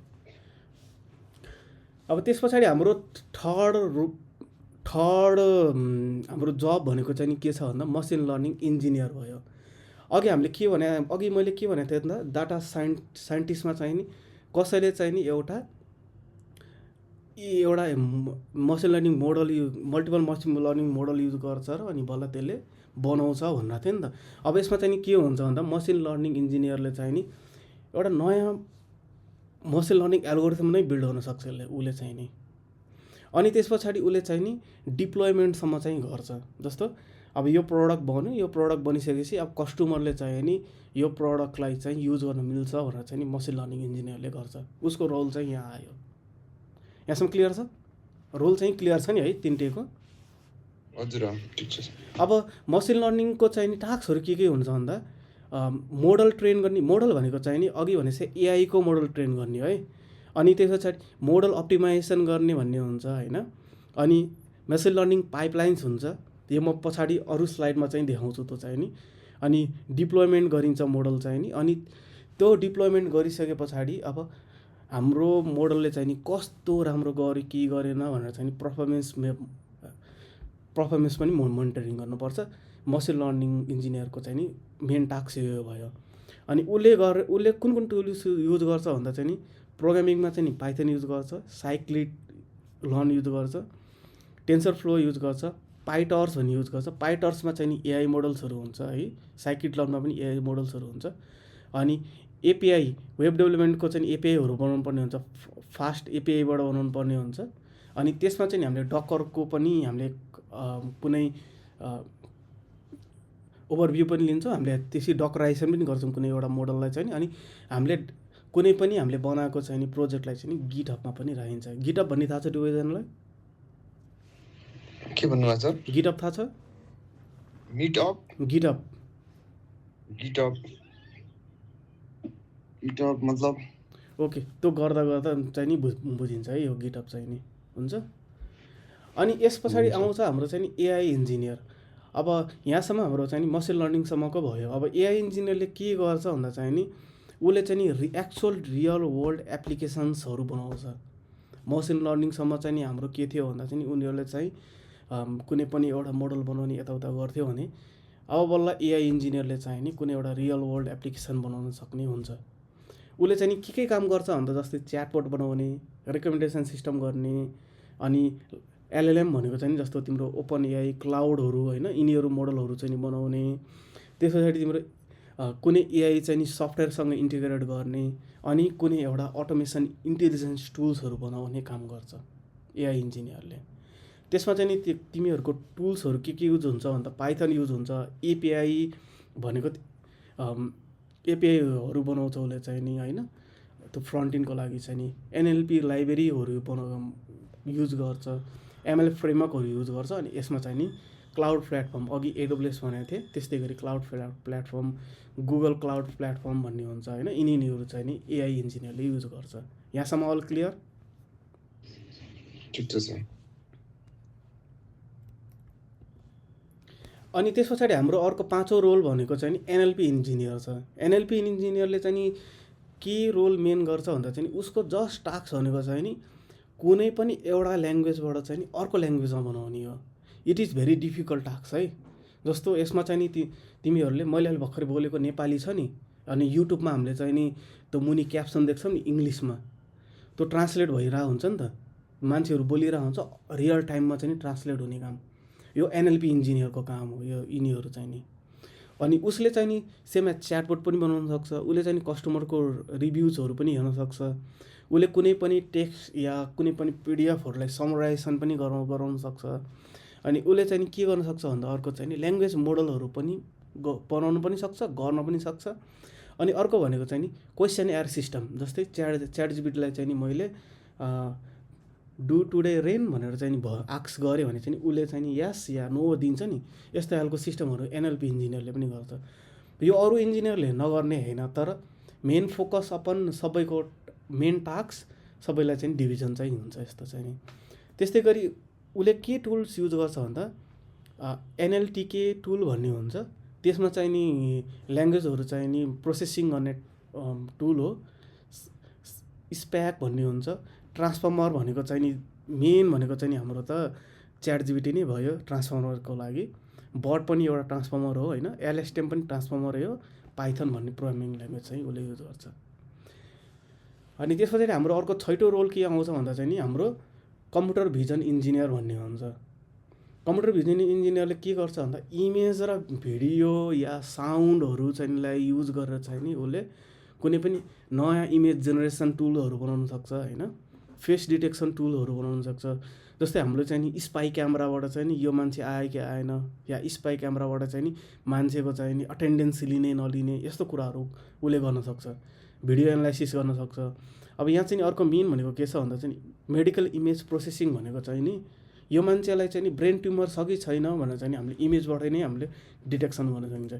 अब त्यस पछाडि हाम्रो थर्ड हाम्रो जब भनेको चाहिँ नि के छ भन्दा मसिन लर्निङ इन्जिनियर भयो। अघि मैले के भनेको थिएँ भन्दा डाटा साइन्टिस्टमा चाहिँ नि कसैले चाहिँ नि एउटा एउटा machine learning model multiple machine learning model use गर्छ र अनि बल्ल त्यसले बनाउँछ भनेर थियो नि त। अब यसमा चाहिँ नि के हुन्छ भन्दा मसिन लर्निङ इन्जिनियरले चाहिँ नि एउटा नयाँ मसिन लर्निङ एल्गोरिथम नै बिल्ड गर्न सक्छ उसले चाहिँ नि। अनि त्यस पछाडि उसले चाहिँ नि डिप्लोइमेन्टसम्म चाहिँ गर्छ। जस्तो अब यो प्रडक्ट बन्यो, यो प्रडक्ट बनिसकेपछि अब कस्टमरले चाहिँ नि यो प्रडक्टलाई चाहिँ युज गर्न मिल्छ भनेर चाहिँ नि मसिन लर्निङ इन्जिनियरले गर्छ। उसको रोल चाहिँ यहाँ आयो। यहाँसम्म क्लियर छ? रोल चाहिँ क्लियर छ नि है तिनटेको? हजुर ठिक छ। अब मसिन लर्निङको चाहिँ नि टास्कहरू के हुन्छ भन्दा मोडल ट्रेन गर्ने, मोडल भनेको चाहिँ नि अघि भनेपछि एआईको मोडल ट्रेन गर्ने है। अनि त्यस पछाडि मोडल अप्टिमाइजेसन गर्ने भन्ने हुन्छ होइन। अनि मसिन लर्निङ पाइपलाइन्स हुन्छ, यो म पछाडि अरू स्लाइडमा चाहिँ देखाउँछु त्यो चाहिँ नि। अनि डिप्लोइमेन्ट गरिन्छ मोडल चाहिँ नि। अनि त्यो डिप्लोइमेन्ट गरिसके पछाडि अब हाम्रो मोडलले चाहिँ नि कस्तो राम्रो गर्यो के गरेन भनेर चाहिँ नि पर्फर्मेन्स पनि मोनिटरिङ गर्नुपर्छ। मसिन लर्निङ इन्जिनियरको चाहिँ नि मेन टास्क यो भयो। अनि उसले कुन कुन टुल युज गर्छ भन्दा चाहिँ नि प्रोग्रामिङमा चाहिँ नि पाइथन युज गर्छ, साइक्लिट लर्न युज गर्छ, टेन्सर फ्लो युज गर्छ, पाइटर्स भन्ने युज गर्छ। पाइटर्समा चाहिँ नि एआई मोडल्सहरू हुन्छ है, साइक्लिट लर्नमा पनि एआई मोडल्सहरू हुन्छ। अनि एपिआई वेब डेभलपमेन्टको चाहिँ एपिआईहरू बनाउनु पर्ने हुन्छ, फास्ट एपिआईबाट बनाउनु पर्ने हुन्छ। अनि त्यसमा चाहिँ हामीले डकरको पनि हामीले कुनै ओभरभ्यू पनि लिन्छौँ, हामीले त्यसै डकराइजेसन पनि गर्छौँ कुनै एउटा मोडललाई चाहिँ नि। अनि हामीले कुनै पनि हामीले बनाएको चाहिँ नि प्रोजेक्टलाई चाहिँ नि गिटहबमा पनि राखिन्छ। गिटहब भन्ने थाहा छ डिभिजनलाई? के भन्नुभएको छ? गिटहब थाहा छ? मिटअप गिटहब मतलब ओके, त्यो गर्दा गर्दा चाहिँ नि बुझिन्छ है यो गिटहब चाहिँ नि हुन्छ। अनि यस पछाडि आउँछ हाम्रो चाहिँ नि एआई इन्जिनियर। अब यहाँसम्म हाम्रो चाहिँ नि मसिन लर्निङसम्मको भयो। अब एआई इन्जिनियरले के गर्छ भन्दा चाहिँ नि उसले चाहिँ नि एक्चुअल रियल वर्ल्ड एप्लिकेसन्सहरू बनाउँछ। मसिन लर्निङसम्म चाहिँ नि हाम्रो के थियो भन्दा चाहिँ नि उनीहरूले चाहिँ कुनै पनि एउटा मोडल बनाउने यताउता गर्थ्यो भने अब बल्ल एआई इन्जिनियरले चाहिँ नि कुनै एउटा रियल वर्ल्ड एप्लिकेसन बनाउन सक्ने हुन्छ। उसले चाहिँ नि के काम गर्छ भन्दा जस्तै च्याटबोट बनाउने, रिकमेन्डेसन सिस्टम गर्ने, अनि एलएलएम भनेको चाहिँ नि जस्तो तिम्रो ओपन एआई क्लाउडहरू होइन, यिनीहरू मोडलहरू चाहिँ नि बनाउने। त्यस पछाडि तिम्रो कुनै एआई चाहिँ नि सफ्टवेयरसँग इन्टिग्रेट गर्ने, अनि कुनै एउटा अटोमेसन इन्टेलिजेन्स टुल्सहरू बनाउने काम गर्छ एआई इन्जिनियरले। त्यसमा चाहिँ नि तिमीहरूको टुल्सहरू के युज हुन्छ भन्दा पाइथन युज हुन्छ। एपिआई भनेको एपिआईहरू बनाउँछ उसले चाहिँ नि होइन, त्यो फ्रन्ट इन्डको लागि चाहिँ नि एनएलपी लाइब्रेरीहरू युज गर्छ, एमएल फ्रेमवर्कहरू युज गर्छ। अनि यसमा चाहिँ नि क्लाउड प्लेटफर्म, अघि एडब्ल्युएस भनेको थिएँ त्यस्तै गरी cloud platform, Google cloud platform भन्ने हुन्छ होइन। यिनीहरू चाहिँ नि एआई इन्जिनियरले युज गर्छ। यहाँसम्म अल क्लियर? ठिक छ। अनि त्यस पछाडि हाम्रो अर्को पाँचौँ रोल भनेको चाहिँ नि एनएलपी इन्जिनियर छ। एनएलपी इन्जिनियरले चाहिँ नि के रोल मेन गर्छ भन्दा चाहिँ नि उसको जस्ट टास्क भनेको चाहिँ नि कुनै पनि एउटा ल्याङ्ग्वेजबाट चाहिँ नि अर्को ल्याङ्ग्वेजमा बनाउने हो। It is very difficult task है। जस्तो यसमा चाहिँ नि तिमीहरूले मैले अहिले भर्खरै बोलेको नेपाली छ नि, अनि युट्युबमा हामीले चाहिँ नि त्यो मुनि क्याप्सन देख्छौँ नि इङ्ग्लिसमा, त्यो ट्रान्सलेट भइरहेको हुन्छ नि त, मान्छेहरू बोलिरहेको हुन्छ, रियल टाइममा चाहिँ नि ट्रान्सलेट हुने काम यो एनएलपी इन्जिनियरको काम हो यो यिनीहरू चाहिँ नि। अनि उसले चाहिँ नि सेम च्याटबोट पनि बनाउन सक्छ, उसले चाहिँ नि कस्टमरको रिभ्युजहरू पनि हेर्न सक्छ, उसले कुनै पनि टेक्स्ट या कुनै पनि पिडिएफहरूलाई समराइजेसन पनि गराउन सक्छ। अनि उसले चाहिँ नि के गर्न सक्छ भन्दा अर्को चाहिँ नि ल्याङ्ग्वेज मोडलहरू पनि बनाउनु पनि सक्छ, गर्न पनि सक्छ। अनि अर्को भनेको चाहिँ नि क्वेसन एयर सिस्टम, जस्तै च्याट जिपिटीलाई चाहिँ नि मैले डु टुडे रेन भनेर चाहिँ नि आक्स गऱ्यो भने चाहिँ नि उसले चाहिँ नि यस या नो दिन्छ नि। यस्तो खालको सिस्टमहरू एनएलपी इन्जिनियरले पनि गर्छ। यो अरू इन्जिनियरले नगर्ने होइन, तर मेन फोकस अपन सबैको मेन टास्क सबैलाई चाहिँ डिभिजन चाहिँ हुन्छ यस्तो चाहिँ नि। त्यस्तै गरी उसले के टुल्स युज गर्छ भन्दा एनएलटिके टुल भन्ने हुन्छ। त्यसमा चाहिँ नि ल्याङ्ग्वेजहरू चाहिँ नि प्रोसेसिङ गर्ने टुल हो। स्प्याक भन्ने हुन्छ। ट्रान्सफर्मर भनेको चाहिँ नि मेन भनेको चाहिँ नि हाम्रो त च्याट जिपिटी नै भयो ट्रान्सफर्मरको लागि। बट पनि एउटा ट्रान्सफर्मर हो होइन, एलएसटिएम पनि ट्रान्सफर्मरै हो। पाइथन भन्ने प्रोग्रामिङ ल्याङ्ग्वेज चाहिँ उसले युज गर्छ। अनि त्यस पछाडि हाम्रो अर्को छैटौँ रोल के आउँछ भन्दा चाहिँ नि हाम्रो कम्प्युटर भिजन इन्जिनियर भन्ने हुन्छ। कम्प्युटर भिजन इन्जिनियरले के गर्छ भन्दा इमेज र भिडियो या साउन्डहरू चाहिँ लाई युज गरेर चाहिँ नि उसले कुनै पनि नयाँ इमेज जेनेरेसन टुलहरू बनाउन सक्छ होइन, फेस डिटेक्सन टुलहरू बनाउन सक्छ। जस्तै हाम्रो चाहिँ नि स्पाई क्यामेराबाट चाहिँ नि यो मान्छे आयो कि आएन, या स्पाई क्यामेराबाट चाहिँ नि मान्छेको चाहिँ नि अटेन्डेन्स लिने नलिने यस्तो कुराहरू उसले गर्न सक्छ, भिडियो एनालाइसिस गर्न सक्छ। अब यहाँ चाहिँ नि अर्को मेन भनेको के छ भन्दा चाहिँ मेडिकल इमेज प्रोसेसिङ भनेको चाहिँ नि यो मान्छेलाई चाहिँ नि ब्रेन ट्युमर छ कि छैन भनेर चाहिँ नि हामीले इमेजबाट नै हामीले डिटेक्सन गर्न सकिन्छ।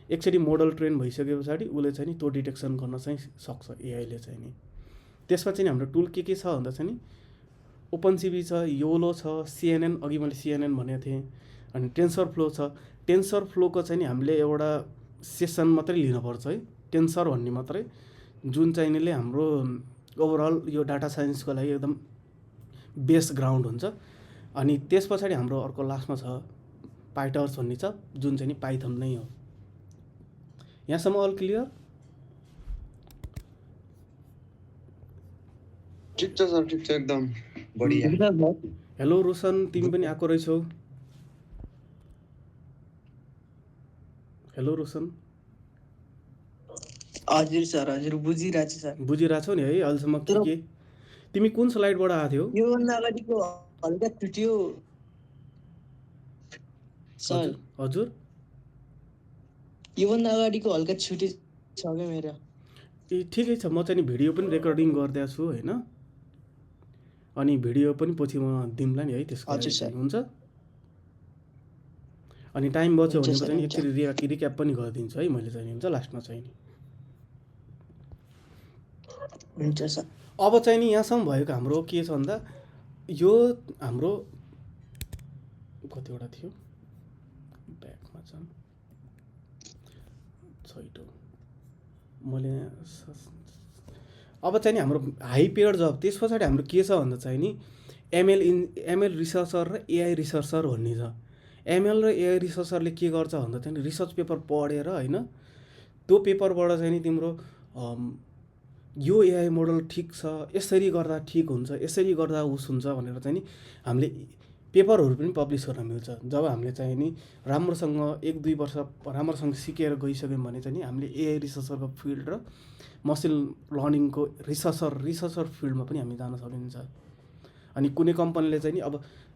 एकचोटि मोडल ट्रेन भइसके पछाडि उसले चाहिँ नि त्यो डिटेक्सन गर्न चाहिँ सक्छ एआईले चाहिँ नि। त्यसमा चाहिँ हाम्रो टुल के छ भन्दा चाहिँ नि ओपनसिबी छ, योलो छ, सिएनएन, अघि मैले सिएनएन भनेको थिएँ, अनि टेन्सर फ्लो छ। टेन्सर फ्लोको चाहिँ नि हामीले एउटा सेसन मात्रै लिनुपर्छ है, टेन्सर भन्ने मात्रै, जुन चाहिँ निले हाम्रो ओभरअल यो डाटा साइन्सको लागि एकदम बेस ग्राउन्ड हुन्छ। अनि त्यस पछाडि हाम्रो अर्को लास्टमा छ पाइटर्स भन्ने छ, जुन चाहिँ नि पाइथन नै हो। यहाँसम्म अल क्लियर? ठिक छ सर, ठिक छ, एकदम बढिया। हेलो रोशन, तिमी पनि आएको रहेछौ। हेलो रोशन। हजुर सर, हजुर बुझिरहेको छु सर। बुझिरहेछौ नि है अहिलेसम्म के? तिमी कुन स्लाइडबाट आएको थियौ? योभन्दा अगाडिको हल्का छुट्यो सर। हजुर योभन्दा अगाडिको हल्का छुट्यो छ क्या मेरो। ए ठिकै छ, म चाहिँ नि भिडियो पनि रेकर्डिङ गरिदिएको छु होइन, अनि भिडियो पनि पछि म दिउँला नि है, त्यसको हजुर लागि सर। चाहिँ हुन्छ। अनि टाइम बच्यो हुन्छ भने सर, चाहिँ हुन्छ। एकचोटि रिक्याप पनि गरिदिन्छु है मैले चाहिँ नि, हुन्छ लास्टमा चाहिँ नि। हुन्छ सर। अब चाहिँ नि यहाँसम्म भएको हाम्रो के छ भन्दा यो हाम्रो कतिवटा थियो ब्याकमा चाहिँ छैटौँ मैले। अब चाहिँ नि हाम्रो हाई पेयर जब त्यस पछाडि हाम्रो के छ भन्दा चाहिँ नि एमएल रिसर्चर र एआई रिसर्चर भन्ने छ। एमएल र एआई रिसर्चरले के गर्छ भन्दा चाहिँ रिसर्च पेपर पढेर होइन, त्यो पेपरबाट चाहिँ नि तिम्रो यो एआई मोडल ठिक छ, यसरी गर्दा ठिक हुन्छ, यसरी गर्दा उस हुन्छ भनेर चाहिँ नि हामीले पेपरहरू पनि पब्लिस गर्न मिल्छ। जब हामीले चाहिँ नि राम्रोसँग 1-2 वर्ष राम्रोसँग सिकेर गइसक्यौँ भने चाहिँ नि हामीले एआई रिसर्चरको फिल्ड र मसिन लर्निङको रिसर्चर फिल्डमा पनि हामी जान सकिन्छ। अनि कुनै कम्पनीले चाहिँ नि अब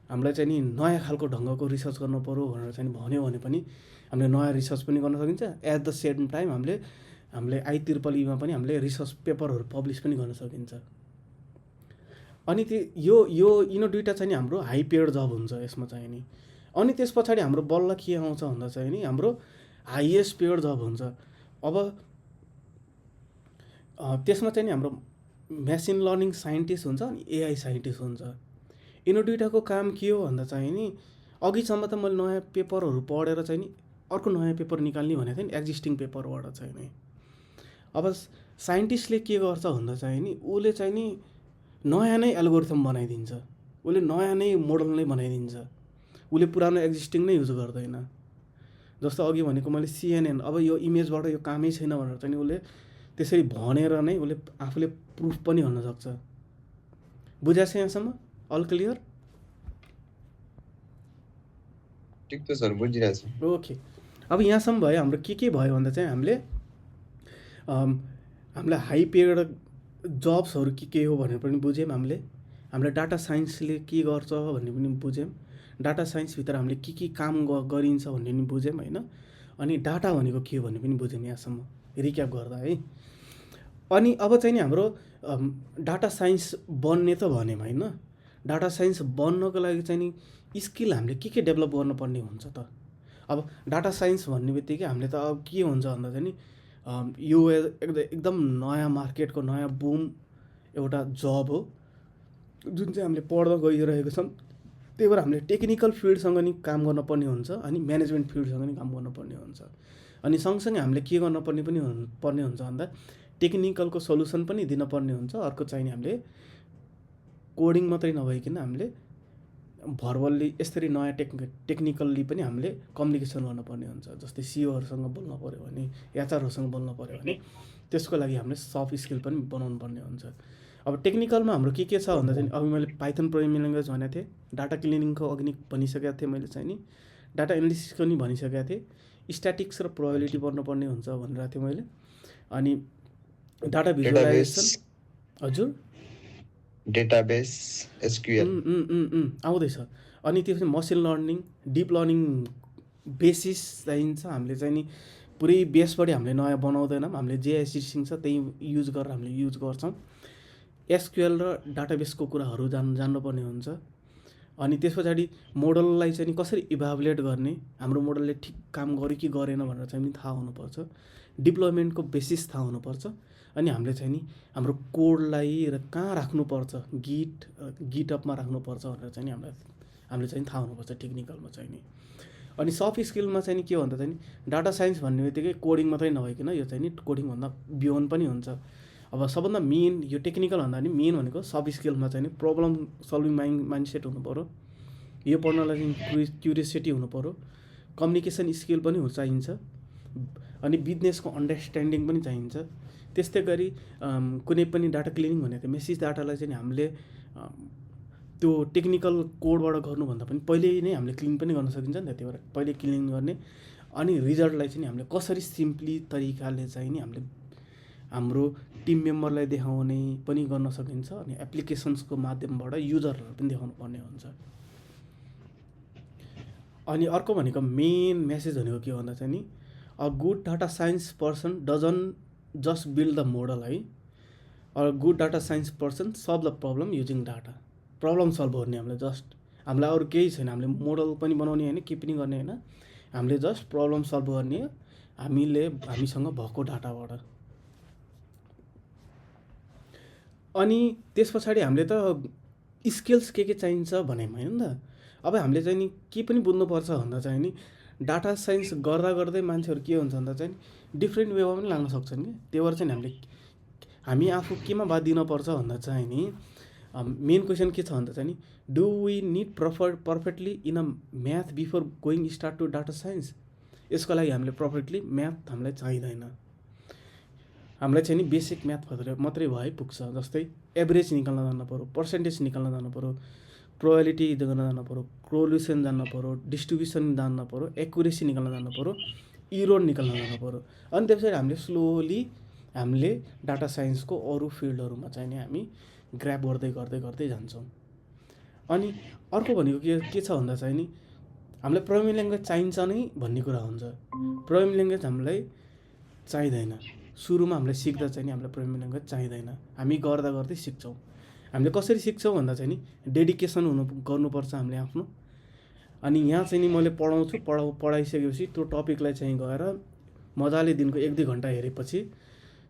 हामीलाई चाहिँ नि नयाँ खालको ढङ्गको रिसर्च गर्नु पऱ्यो भनेर चाहिँ भन्यो भने पनि हामीले नयाँ रिसर्च पनि गर्न सकिन्छ। एट द सेम टाइम हामीले IEEEमा पनि हामीले रिसर्च पेपरहरू पब्लिस पनि गर्न सकिन्छ। अनि यिनीहरू दुईवटा चाहिँ नि हाम्रो हाई पेड जब हुन्छ यसमा चाहिँ नि। अनि त्यस पछाडि हाम्रो बल्ल के आउँछ भन्दा चाहिँ नि हाम्रो हाइएस्ट पेड जब हुन्छ। अब त्यसमा चाहिँ नि हाम्रो मेसिन लर्निङ साइन्टिस्ट हुन्छ अनि एआई साइन्टिस्ट हुन्छ। यिनीहरू दुईवटाको काम के हो भन्दा चाहिँ नि अघिसम्म त मैले नयाँ पेपरहरू पढेर चाहिँ नि अर्को नयाँ पेपर निकाल्ने भनेको थिएँ नि एक्जिस्टिङ पेपरबाट चाहिँ नि। अब साइन्टिस्टले के गर्छ भन्दा चाहिँ नि उसले चाहिँ नि नयाँ नै एल्गोरिथम बनाइदिन्छ, उसले नयाँ नै मोडल नै बनाइदिन्छ, उसले पुरानो एक्जिस्टिङ नै युज गर्दैन। जस्तो अघि भनेको मैले सिएनएन, अब यो इमेजबाट यो कामै छैन भनेर चाहिँ उसले त्यसरी भनेर नै उसले आफूले प्रुफ पनि गर्न सक्छ। बुझाएको छ यहाँसम्म? All clear? ठिक छ सर, बुझिरहेको छु। ओके, अब यहाँसम्म भयो। हाम्रो के भयो भन्दा चाहिँ हामीलाई हाई पेड जब्सहरू के हो भनेर पनि बुझ्यौँ। हामीले डाटा साइन्सले के गर्छ भन्ने पनि बुझ्यौँ। डाटा साइन्सभित्र हामीले के काम गरिन्छ भन्ने पनि बुझ्यौँ होइन। अनि डाटा भनेको के हो भन्ने पनि बुझ्यौँ यहाँसम्म रिक्याप गर्दा है। अनि अब चाहिँ नि हाम्रो डाटा साइन्स बन्ने त भन्यौँ होइन। डाटा साइन्स बन्नको लागि चाहिँ नि स्किल हामीले के डेभलप गर्नुपर्ने हुन्छ त। अब डाटा साइन्स भन्ने बित्तिकै हामीले त अब के हुन्छ भन्दा चाहिँ नि यो एकदम नयाँ मार्केटको नयाँ बुम एउटा जब हो जुन चाहिँ हामीले पढ्दा गइरहेको छौँ। त्यही भएर हामीले टेक्निकल फिल्डसँग नि काम गर्नुपर्ने हुन्छ अनि म्यानेजमेन्ट फिल्डसँग नि काम गर्नुपर्ने हुन्छ। अनि सँगसँगै हामीले के गर्नुपर्ने पनि पर्ने हुन्छ भन्दा टेक्निकलको सल्युसन पनि दिनुपर्ने हुन्छ। अर्को चाहिँ नि हामीले कोडिङ मात्रै नभइकन हामीले भर्बल्ली यसरी नयाँ टेक्निकल्ली पनि हामीले कम्युनिकेसन गर्नुपर्ने हुन्छ। जस्तै सिओहरूसँग बोल्नु पऱ्यो भने, एचआरहरूसँग बोल्नु पऱ्यो भने त्यसको लागि हामीले सफ्ट स्किल पनि बनाउनु पर्ने हुन्छ। अब टेक्निकलमा हाम्रो के छ भन्दा चाहिँ अघि मैले पाइथन प्रोग्रामिङ ल्याङ्ग्वेज भनेको थिएँ, डाटा क्लिनिङको अघि नै भनिसकेको थिएँ मैले चाहिँ नि, डाटा एनालिसिसको नि भनिसकेको थिएँ, स्ट्याटिक्स र प्रोबेबिलिटी पढ्नुपर्ने हुन्छ भनिरहेको थिएँ मैले। अनि डाटा भिजुअलाइजेसन हजुर डेटाबेस एसक्यूएल आउँदैछ। अनि त्यसपछि machine learning deep learning basis चाहिन्छ। हामीले चाहिँ नि पुरै बेसबाट हामीले नयाँ बनाउँदैनौँ, हामीले जे एक्जिस्टिङ छ त्यही युज गरेर हामीले युज गर्छौँ। एसक्यूएल र डाटाबेसको कुराहरू जान्नुपर्ने हुन्छ। अनि त्यस पछाडि मोडललाई चाहिँ नि कसरी इभालुएट गर्ने, हाम्रो मोडलले ठिक काम गर्यो कि गरेन भनेर चाहिँ नि थाहा हुनुपर्छ। डिप्लोयमेन्टको बेसिस थाहा हुनुपर्छ। अनि हामीले चाहिँ नि हाम्रो कोडलाई कहाँ राख्नुपर्छ, गिटअपमा राख्नुपर्छ भनेर चाहिँ नि हामीले चाहिँ थाहा हुनुपर्छ टेक्निकलमा चाहिँ नि। अनि सफ्ट स्किलमा चाहिँ नि के भन्दा चाहिँ नि डाटा साइन्स भन्ने बित्तिकै कोडिङ मात्रै नभइकन यो चाहिँ नि कोडिङभन्दा बियोन्ड पनि हुन्छ। अब सबभन्दा मेन यो टेक्निकल भन्दा नि मेन भनेको सफ्ट स्किलमा चाहिँ नि प्रब्लम सल्भिङ माइन्डसेट हुनु पऱ्यो, यो पढ्नलाई चाहिँ क्युरियोसिटी हुनु पऱ्यो, कम्युनिकेसन स्किल पनि चाहिन्छ, अनि बिजनेसको अन्डरस्ट्यान्डिङ पनि चाहिन्छ। त्यस्तै गरी कुनै पनि डाटा क्लिनिङ भनेको मेसेज डाटालाई चाहिँ हामीले त्यो टेक्निकल कोडबाट गर्नुभन्दा पनि पहिले नै हामीले क्लिन पनि गर्न सकिन्छ नि त। त्यही भएर पहिले क्लिन गर्ने, अनि रिजल्टलाई चाहिँ हामीले कसरी सिम्पली तरिकाले चाहिँ नि हामीले हाम्रो टिम मेम्बरलाई देखाउने पनि गर्न सकिन्छ। अनि एप्लिकेसन्सको माध्यमबाट युजरहरू पनि देखाउनु पर्ने हुन्छ। अनि अर्को भनेको मेन मेसेज भनेको के भन्दा चाहिँ नि a good data science person doesn't just build the model है, a good data science person solve the problem using data. Problem solve गर्ने हामीले जस्ट, हामीलाई अरू केही छैन, हामीले मोडल पनि बनाउने होइन, के पनि गर्ने होइन, हामीले जस्ट प्रब्लम सल्भ गर्ने हामीसँग भएको डाटाबाट। अनि त्यस पछाडि हामीले त स्किल्स के चाहिन्छ भनेम होइन नि त। अब हामीले चाहिँ नि के पनि बुझ्नुपर्छ भन्दा चाहिँ नि डाटा साइन्स गर्दा गर्दै मान्छेहरू के हुन्छ भन्दा चाहिँ डिफ्रेन्ट वेमा पनि लाग्न सक्छन् कि। त्यही भएर चाहिँ हामी आफू केमा बात दिनुपर्छ भन्दा चाहिँ नि मेन क्वेसन के छ भन्दा चाहिँ नि do we need perfectly in a math before going start to data science. यसको लागि हामीले पर्फेक्टली म्याथ हामीलाई चाहिँदैन, हामीलाई चाहिँ नि बेसिक म्याथ मात्रै भए पुग्छ। जस्तै एभरेज निकाल्न जान्नु पऱ्यो, पर्सेन्टेज निकाल्न जान्नु पऱ्यो, प्रोबेबिलिटी गर्न जान्नु पऱ्यो, कोरिलेसन जान्नु पऱ्यो, डिस्ट्रिब्युसन जान्नु पऱ्यो, एक्युरेसी निकाल्न जान्नु पऱ्यो, इरोड निकाल्न जान्नु पऱ्यो। अनि त्यसपछि हामीले स्लोली हामीले डाटा साइन्सको अरू फिल्डहरूमा चाहिँ नि हामी ग्र्याब गर्दै जान्छौँ। अनि अर्को भनेको के छ भन्दा चाहिँ नि हामीलाई प्रोग्रामिङ ल्याङ्ग्वेज चाहिन्छ नै भन्ने कुरा हुन्छ। प्रोग्रामिङ ल्याङ्ग्वेज हामीलाई चाहिँदैन, सुरुमा हामीले सिक्दा चाहिँ नि हामीलाई प्रोग्रामिङ ल्याङ्ग्वेज चाहिँदैन, हामी गर्दा गर्दै सिक्छौँ। हामीले कसरी सिक्छौँ भन्दा चाहिँ नि डेडिकेसन गर्नुपर्छ हामीले आफ्नो। अनि यहाँ चाहिँ नि मैले पढाइसकेपछि त्यो टपिकलाई चाहिँ गएर मजाले दिनको 1-2 घन्टा हेरेपछि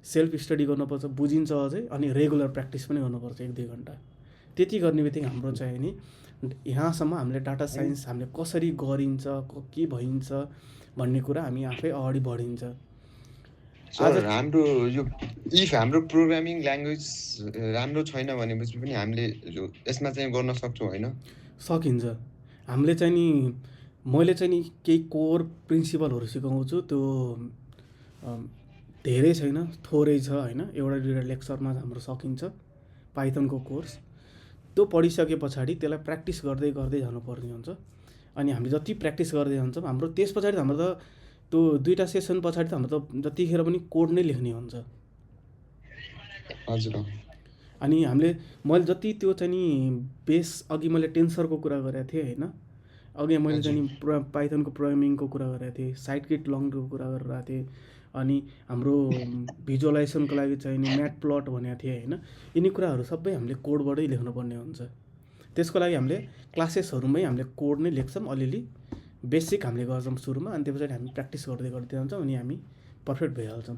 सेल्फ स्टडी गर्नुपर्छ, बुझिन्छ अझै, अनि रेगुलर प्र्याक्टिस पनि गर्नुपर्छ 1-2 घन्टा। त्यति गर्ने बित्तिकै हाम्रो चाहिँ नि यहाँसम्म हामीले डाटा साइन्स हामीले कसरी गरिन्छ, के भइन्छ भन्ने कुरा हामी आफै अगाडि बढिन्छ। सर हाम्रो यो इफ हाम्रो प्रोग्रामिङ ल्याङ्ग्वेज राम्रो छैन भनेपछि पनि हामीले यसमा चाहिँ गर्न सक्छौँ होइन? सकिन्छ। हामीले चाहिँ नि मैले चाहिँ नि केही कोर प्रिन्सिपलहरू सिकाउँछु, त्यो धेरै छैन, थोरै छ होइन। एउटा 2 लेक्चरमा हाम्रो सकिन्छ पाइथनको कोर्स। त्यो पढिसके पछाडि त्यसलाई प्र्याक्टिस गर्दै जानुपर्ने हुन्छ। अनि हामी जति प्र्याक्टिस गर्दै जान्छौँ हाम्रो त्यस पछाडि हाम्रो त त्यो 2टा सेसन पछाडि त हाम्रो त जतिखेर पनि कोड नै लेख्ने हुन्छ। हजुर। अनि मैले जति त्यो चाहिँ नि बेस अघि मैले टेन्सरको कुरा गरेको थिएँ होइन, अघि मैले चाहिँ नि पाइथनको प्रोग्रामिङको कुरा गरेको थिएँ, साइटकिट लङको कुरा गरिरहेको थिएँ, अनि हाम्रो भिजुअलाइजेसनको लागि चाहिँ नि म्याट प्लट भनेको थिएँ होइन। यिनी कुराहरू सबै हामीले कोडबाटै लेख्नुपर्ने हुन्छ। त्यसको लागि हामीले क्लासेसहरूमै हामीले कोड नै लेख्छौँ, अलिअलि बेसिक हामीले गर्छौँ सुरुमा, अनि त्यो पछाडि हामी प्र्याक्टिस गर्दै जान्छौँ, अनि हामी पर्फेक्ट भइहाल्छौँ।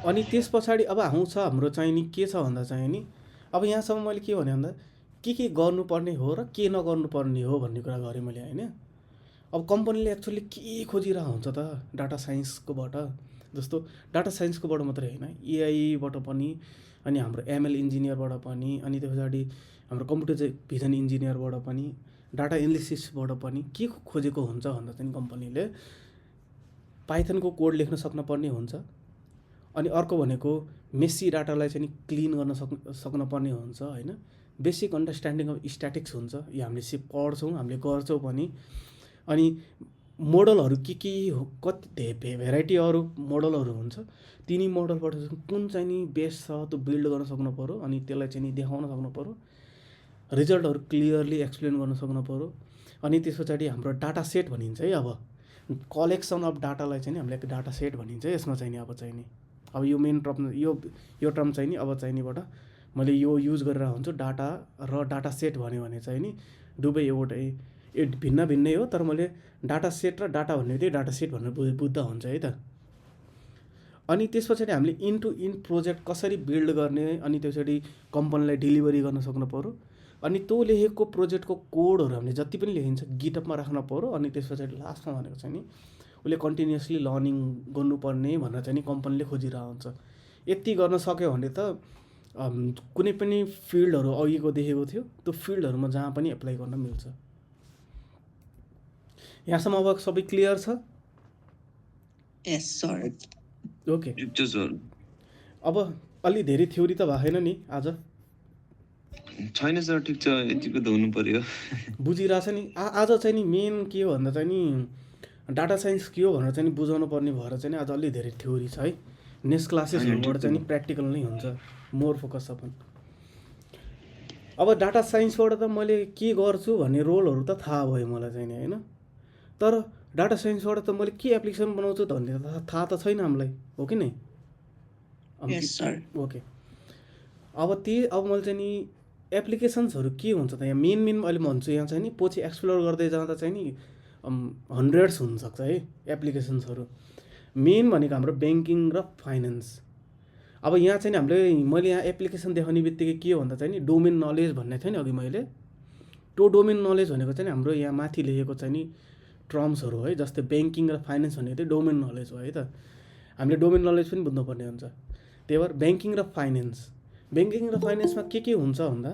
अनि त्यस पछाडि अब आउँछ हाम्रो चाहिँ नि के छ भन्दा चाहिँ नि अब यहाँसम्म मैले के भने भन्दा के गर्नुपर्ने हो र के नगर्नुपर्ने हो भन्ने कुरा गरेँ मैले होइन। अब कम्पनीले एक्चुअली के खोजिरहेको हुन्छ त डाटा साइन्सकोबाट, जस्तो डाटा साइन्सकोबाट मात्रै होइन, एआईबाट पनि, अनि हाम्रो एमएल इन्जिनियरबाट पनि, अनि त्यो पछाडि हाम्रो कम्प्युटर भिजन इन्जिनियरबाट पनि, डाटा एनालिसिसबाट पनि के खोजेको हुन्छ भन्दा चाहिँ कम्पनीले पाइथनको कोड लेख्न सक्नुपर्ने हुन्छ, अनि अर्को भनेको मेसी डाटालाई चाहिँ नि क्लिन गर्न सक्न पर्ने हुन्छ होइन। बेसिक अन्डरस्ट्यान्डिङ अफ स्ट्याटिक्स हुन्छ, यो हामीले पढ्छौँ, हामीले गर्छौँ पनि। अनि मोडलहरू के हो, कति भेराइटी अरू मोडलहरू हुन्छ, तिनी मोडलबाट कुन चाहिँ नि बेस्ट छ त्यो बिल्ड गर्न सक्नु पऱ्यो। अनि त्यसलाई चाहिँ नि देखाउन सक्नु पऱ्यो, रिजल्टहरू क्लियरली एक्सप्लेन गर्न सक्नु पऱ्यो। अनि त्यस पछाडि हाम्रो डाटा सेट भनिन्छ है। अब कलेक्सन अफ डाटालाई चाहिँ नि हामीले डाटा सेट भनिन्छ यसमा चाहिँ नि। अब चाहिँ नि अब यो मेन टर्म यो टर्म चाहिँ नि अब चाहिँ निबाट मैले यो युज गरेर हुन्छु, डाटा र डाटा सेट भन्यो भने चाहिँ नि दुवै एउटै भिन्न भिन्नै हो, तर मैले डाटा सेट र डाटा भन्ने बित्तिकै डाटा सेट भनेर बुझ्दा हुन्छ है त। अनि त्यस पछाडि हामीले इन टु इन प्रोजेक्ट कसरी बिल्ड गर्ने, अनि त्यस पछाडि कम्पनीलाई डेलिभरी गर्न सक्नु पऱ्यो। अनि त्यो लेखेको प्रोजेक्टको कोडहरू हामीले जति पनि लेखिन्छ गिटअपमा राख्न पऱ्यो। अनि त्यस पछाडि लास्टमा भनेको चाहिँ नि उसले कन्टिन्युसली लर्निङ गर्नुपर्ने भनेर चाहिँ नि कम्पनीले खोजिरहेको हुन्छ। यति गर्न सक्यो भने त कुनै पनि फिल्डहरू अघिको देखेको थियो त्यो फिल्डहरूमा जहाँ पनि एप्लाई गर्न मिल्छ। यहाँसम्म अब सबै क्लियर छ? यस सर। ओके, सर अब अलि धेरै थ्योरी त भएन नि आज? छैन सर, ठिक छ, यतिको त हुनु पर्यो। बुझिरहेछ नि? आज चाहिँ नि मेन के हो भन्दा चाहिँ नि डाटा साइन्स के हो भनेर चाहिँ नि बुझाउनु पर्ने भएर चाहिँ नि आज अलि धेरै थ्योरी छ है। नेक्स्ट क्लासेसहरूबाट चाहिँ नि प्र्याक्टिकल नै हुन्छ, मोर फोकस अपन। अब डाटा साइन्सबाट त मैले के गर्छु भन्ने रोलहरू त थाहा भयो मलाई चाहिँ नि होइन, तर डाटा साइन्सबाट त मैले के एप्लिकेसन बनाउँछु त भन्ने त थाहा त छैन हामीलाई, हो कि नै? यस सर। ओके, अब मैले चाहिँ नि एप्लिकेसन्सहरू के हुन्छ त यहाँ मेन अहिले भन्छु। यहाँ चाहिँ नि पछि एक्सप्लोर गर्दै जाँदा चाहिँ नि हन्ड्रेड्स हुनसक्छ है एप्लिकेसन्सहरू। मेन भनेको हाम्रो ब्याङ्किङ र फाइनेन्स। अब यहाँ चाहिँ मैले यहाँ एप्लिकेसन देखाउने बित्तिकै के हो भन्दा चाहिँ नि डोमेन नलेज भन्ने थियो नि अघि मैले। त्यो डोमेन नलेज भनेको चाहिँ हाम्रो यहाँ माथि लेखेको चाहिँ नि टर्म्सहरू है, जस्तै ब्याङ्किङ र फाइनेन्स भनेको चाहिँ डोमेन नलेज हो है त। हामीले डोमेन नलेज पनि बुझ्नुपर्ने हुन्छ। त्यही भएर ब्याङ्किङ र फाइनेन्समा के हुन्छ भन्दा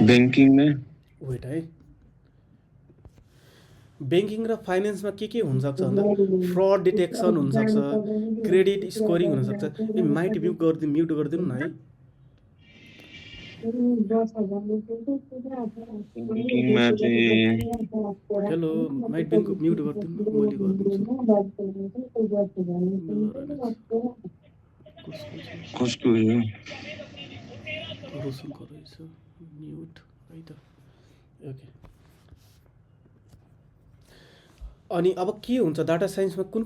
ब्याङ्किङमा वेट है, ब्याङ्किङ र फाइनेन्समा के हुनसक्छ भन्दा फ्रड डिटेक्सन हुनसक्छ, क्रेडिट स्कोरिङ हुनसक्छ। म्युट गरिदिनु न है। ब्याङ्किङमा चाहिँ हेलो, म्युट गरिदिनु, मैले गरिदिन्छु। कसको हो? रोशनको रहेछ म्युट है त। ओके, अनि अब के हुन्छ डाटा साइन्समा कुन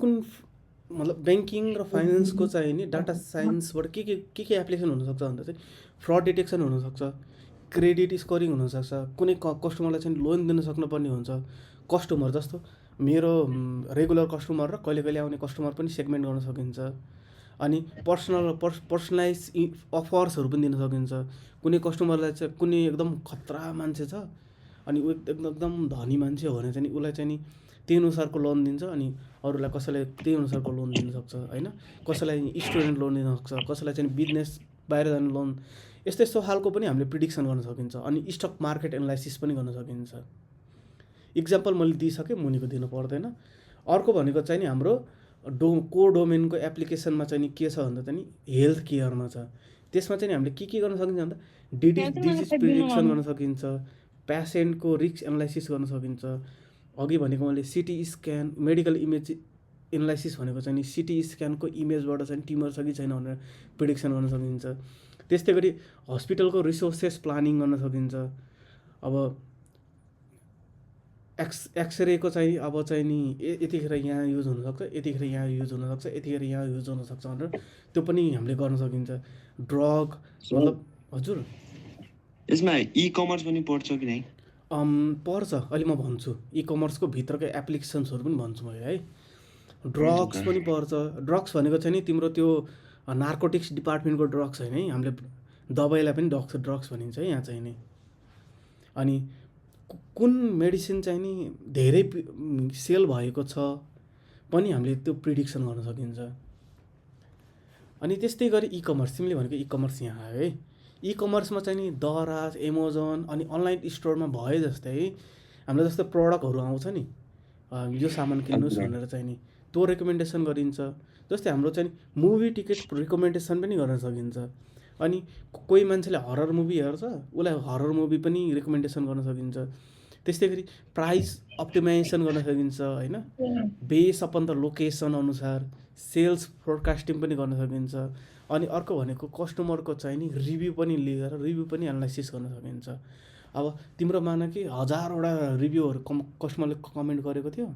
मतलब ब्याङ्किङ र फाइनेन्सको चाहिँ नि डाटा साइन्सबाट के एप्लिकेसन हुनसक्छ भन्दा चाहिँ फ्रड डिटेक्सन हुनसक्छ, क्रेडिट स्कोरिङ हुनसक्छ, कुनै कस्टमरलाई चाहिँ लोन दिन सक्नुपर्ने हुन्छ। कस्टमर जस्तो मेरो रेगुलर कस्टमर र कहिले आउने कस्टमर पनि सेगमेन्ट गर्न सकिन्छ। अनि पर्सनलाइज अफर्सहरू पनि दिन सकिन्छ। कुनै कस्टमरलाई चाहिँ कुनै एकदम खतरा मान्छे छ अनि ऊ एकदम धनी मान्छे हो भने चाहिँ उसलाई चाहिँ नि त्यही अनुसारको लोन दिन्छ, अनि अरूलाई कसैलाई त्यही अनुसारको लोन दिन सक्छ होइन। कसैलाई स्टुडेन्ट लोन दिन सक्छ, कसैलाई चाहिँ बिजनेस बाहिर जाने लोन, यस्तो खालको पनि हामीले प्रिडिक्सन गर्न सकिन्छ। अनि स्टक मार्केट एनालाइसिस पनि गर्न सकिन्छ। इक्जाम्पल मैले दिइसकेँ, मुनिको दिनु पर्दैन। अर्को भनेको चाहिँ नि हाम्रो कोर डोमेनको एप्लिकेसनमा चाहिँ नि के छ भन्दा चाहिँ नि हेल्थ केयरमा छ। त्यसमा चाहिँ नि हामीले के गर्न सकिन्छ भन्दा डिजिज प्रिडिक्सन गर्न सकिन्छ, पेसेन्टको रिस्क एनालाइसिस गर्न सकिन्छ। अघि भनेको मैले CT scan medical image analysis भनेको चाहिँ नि सिटी स्क्यानको इमेजबाट चाहिँ ट्युमर छ कि छैन भनेर प्रिडिक्सन गर्न सकिन्छ। त्यस्तै गरी हस्पिटलको रिसोर्सेस प्लानिङ गर्न सकिन्छ। अब एक्सरेको चाहिँ अब चाहिँ नि यतिखेर यहाँ युज हुनसक्छ, यतिखेर यहाँ युज हुनसक्छ, यतिखेर यहाँ युज हुनसक्छ भनेर त्यो पनि हामीले गर्न सकिन्छ। ड्रग मतलब हजुर यसमा इ कमर्स पनि पर्छ कि नै? पर्छ, अहिले म भन्छु। इ कमर्सको भित्रको एप्लिकेसन्सहरू पनि भन्छु मैले है। ड्रग्स पनि पर्छ। ड्रग्स भनेको चाहिँ नि तिम्रो त्यो नार्कोटिक्स डिपार्टमेन्टको ड्रग्स होइन है, हामीले दबाईलाई पनि ड्रग्स भनिन्छ है यहाँ चाहिँ नि। अनि कुन मेडिसिन चाहिँ नि धेरै सेल भएको छ पनि हामीले त्यो प्रिडिक्सन गर्न सकिन्छ। अनि त्यस्तै गरी इ कमर्स, तिमीले भनेको इ कमर्स यहाँ आयो है। इ कमर्समा चाहिँ नि दराज, एमाजोन अनि अनलाइन स्टोरमा भए जस्तै हामीलाई जस्तो प्रडक्टहरू आउँछ नि, यो सामान किन्नुहोस् भनेर चाहिँ नि त्यो रेकमेन्डेसन गरिन्छ। जस्तै हाम्रो चाहिँ मुभी टिकट रिकमेन्डेसन पनि गर्न सकिन्छ। अनि कोही मान्छेले हरर मुभी हेर्छ, उसलाई हरर मुभी पनि रिकमेन्डेसन गर्न सकिन्छ। त्यस्तै गरी प्राइस अप्टिमाइजेसन गर्न सकिन्छ होइन, बेस अपन द लोकेसन अनुसार सेल्स फोरकास्टिङ पनि गर्न सकिन्छ। अनि अर्को भनेको कस्टमरको चाहिँ नि रिभ्यू पनि लिएर रिभ्यू पनि एनालाइसिस गर्न सकिन्छ। अब तिम्रो मान कि 1000वटा रिभ्यूहरू कस्टमरले कमेन्ट गरेको थियो,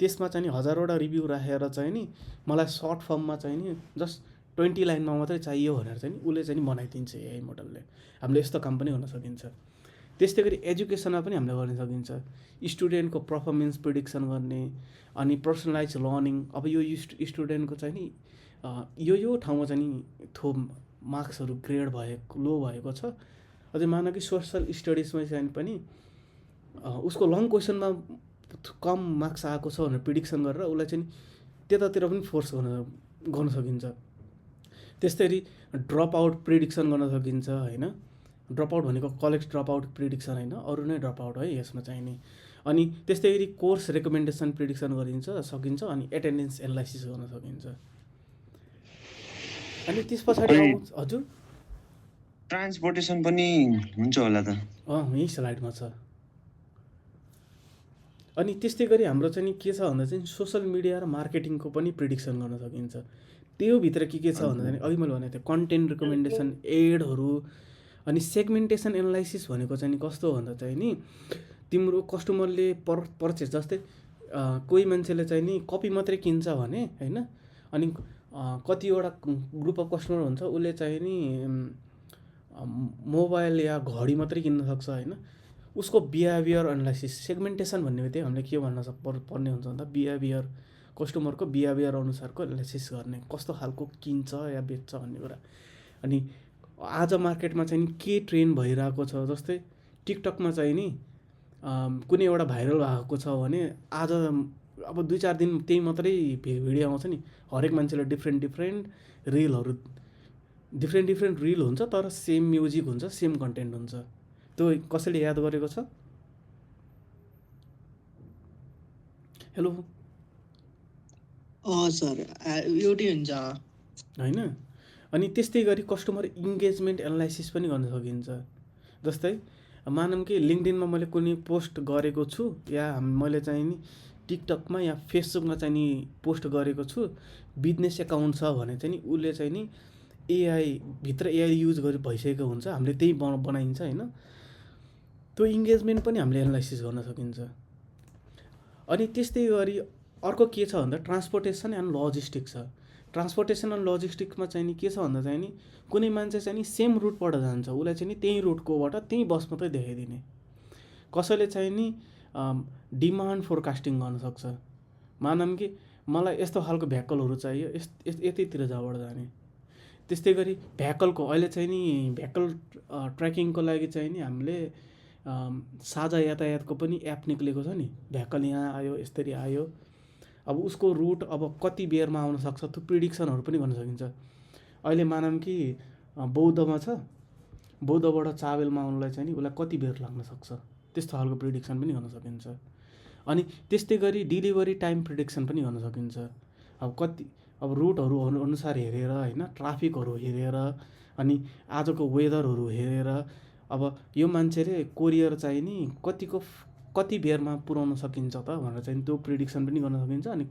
त्यसमा चाहिँ नि 1000वटा रिभ्यू राखेर चाहिँ नि मलाई सर्ट फर्ममा चाहिँ नि जस्ट 20 लाइनमा मात्रै चाहियो भनेर चाहिँ नि उसले चाहिँ नि बनाइदिन्छ एआई मोडलले। हामीले यस्तो काम पनि गर्न सकिन्छ। त्यस्तै गरी एजुकेसनमा पनि हामीले गर्न सकिन्छ। स्टुडेन्टको पर्फर्मेन्स प्रिडिक्सन गर्ने, अनि पर्सनलाइज लर्निङ। अब यो स्टुडेन्टको चाहिँ नि यो ठाउँमा चाहिँ नि थो मार्क्सहरू ग्रेड भएको लो भएको छ। अझै मान कि सोसल स्टडिजमा चाहिँ पनि उसको लङ क्वेसनमा कम मार्क्स आएको छ भनेर प्रिडिक्सन गरेर उसलाई चाहिँ त्यतातिर पनि फोर्स गर्न सकिन्छ। त्यस्तै गरी ड्रप आउट प्रिडिक्सन गर्न सकिन्छ होइन। ड्रप आउट भनेको कलेज ड्रप आउट प्रिडिक्सन होइन, अरू नै ड्रप आउट है यसमा चाहिँ नि। अनि त्यस्तै गरी कोर्स रेकमेन्डेसन प्रिडिक्सन सकिन्छ। अनि एटेन्डेन्स एनालाइसिस गर्न सकिन्छ। अनि त्यस पछाडि हजुर ट्रान्सपोर्टेसन पनि हुन्छ होला त? यही स्लाइडमा छ। अनि त्यस्तै गरी हाम्रो चाहिँ के छ भन्दा चाहिँ सोसल मिडिया र मार्केटिङको पनि प्रिडिक्सन गर्न सकिन्छ। त्यो भित्र के छ भन्दा चाहिँ अघि मैले भनेको थिएँ कन्टेन्ट रिकमेन्डेसन, एडहरू। अनि सेगमेन्टेसन एनालाइसिस भनेको चाहिँ कस्तो भन्दा चाहिँ नि तिम्रो कस्टमरले पर्चेस, जस्तै कोही मान्छेले चाहिँ नि कपी मात्रै किन्छ भने होइन, अनि कतिवटा ग्रुप अफ कस्टमर हुन्छ उसले चाहिँ नि मोबाइल या घडी मात्रै किन्न सक्छ होइन। उसको बिहेभियर एनालाइसिस, सेगमेन्टेसन भन्ने बित्तिकै हामीले के भन्न पर्ने हुन्छ भन्दा बिहेभियर, कस्टमरको बिहेभियर अनुसारको एनालाइसिस गर्ने, कस्तो खालको किन्छ या बेच्छ भन्ने कुरा। अनि आज मार्केटमा चाहिँ के ट्रेन्ड भइरहेको छ, जस्तै टिकटकमा चाहिँ नि कुनै एउटा भाइरल भएको छ भने आज अब 2-4 दिन त्यही मात्रै भिडियो आउँछ नि। हरेक मान्छेले डिफ्रेन्ट रिल हुन्छ, तर सेम म्युजिक हुन्छ, सेम कन्टेन्ट हुन्छ। त्यो कसैले याद गरेको छ? हेलो सर एउटै हुन्छ होइन। अनि त्यस्तै गरी कस्टमर इन्गेजमेन्ट एनालाइसिस पनि गर्न सकिन्छ। जस्तै मानौँ कि लिङ्कडिनमा मैले कुनै पोस्ट गरेको छु, या मैले चाहिँ नि टिकटकमा या फेसबुकमा चाहिँ नि पोस्ट गरेको छु, बिजनेस एकाउन्ट छ भने चाहिँ नि उसले चाहिँ नि भित्र एआई युज गरी भइसकेको हुन्छ, हामीले त्यही बनाइन्छ होइन। त्यो इन्गेजमेन्ट पनि हामीले एनालाइसिस गर्न सकिन्छ। अनि त्यस्तै गरी अर्को के छ भन्दा ट्रान्सपोर्टेसन एन्ड लजिस्टिक्स छ। ट्रान्सपोर्टेसन एन्ड लजिस्टिक्समा चाहिँ नि के छ भन्दा चाहिँ नि कुनै मान्छे चाहिँ नि सेम रुटबाट जान्छ, उसलाई चाहिँ नि त्यही रुटकोबाट त्यही बस मात्रै देखाइदिने। कसैले चाहिँ नि डिमान्ड फोरकास्टिङ गर्न सक्छ। मानौँ कि मलाई यस्तो खालको भेहिकलहरू चाहियो, यतितिर जहाँबाट जाने। त्यस्तै गरी भेहिकलको अहिले चाहिँ नि भेहिकल ट्र्याकिङको लागि चाहिँ नि हामीले साझा यातायातको पनि एप निक्लेको छ नि। भेहिकल यहाँ आयो, यसरी आयो, अब उसको रुट अब कति बेरमा आउन सक्छ, त्यो प्रिडिक्सनहरू पनि गर्न सकिन्छ। अहिले मानौँ कि बौद्धमा छ, बौद्धबाट चाबेलमा आउनलाई चाहिँ नि उसलाई कति बेर लाग्न सक्छ, त्यस्तो खालको प्रिडिक्सन पनि गर्न सकिन्छ। अनि त्यस्तै गरी डेलिभरी टाइम प्रिडिक्सन पनि गर्न सकिन्छ। अब रुटहरू अनुसार हेरेर होइन, ट्राफिकहरू हेरेर, अनि आजको वेदरहरू हेरेर अब यो मान्छेले कोरियर चाहिँ नि कति बेरमा पुर्याउन सकिन्छ त भनेर चाहिँ त्यो प्रिडिक्सन पनि गर्न सकिन्छ। अनि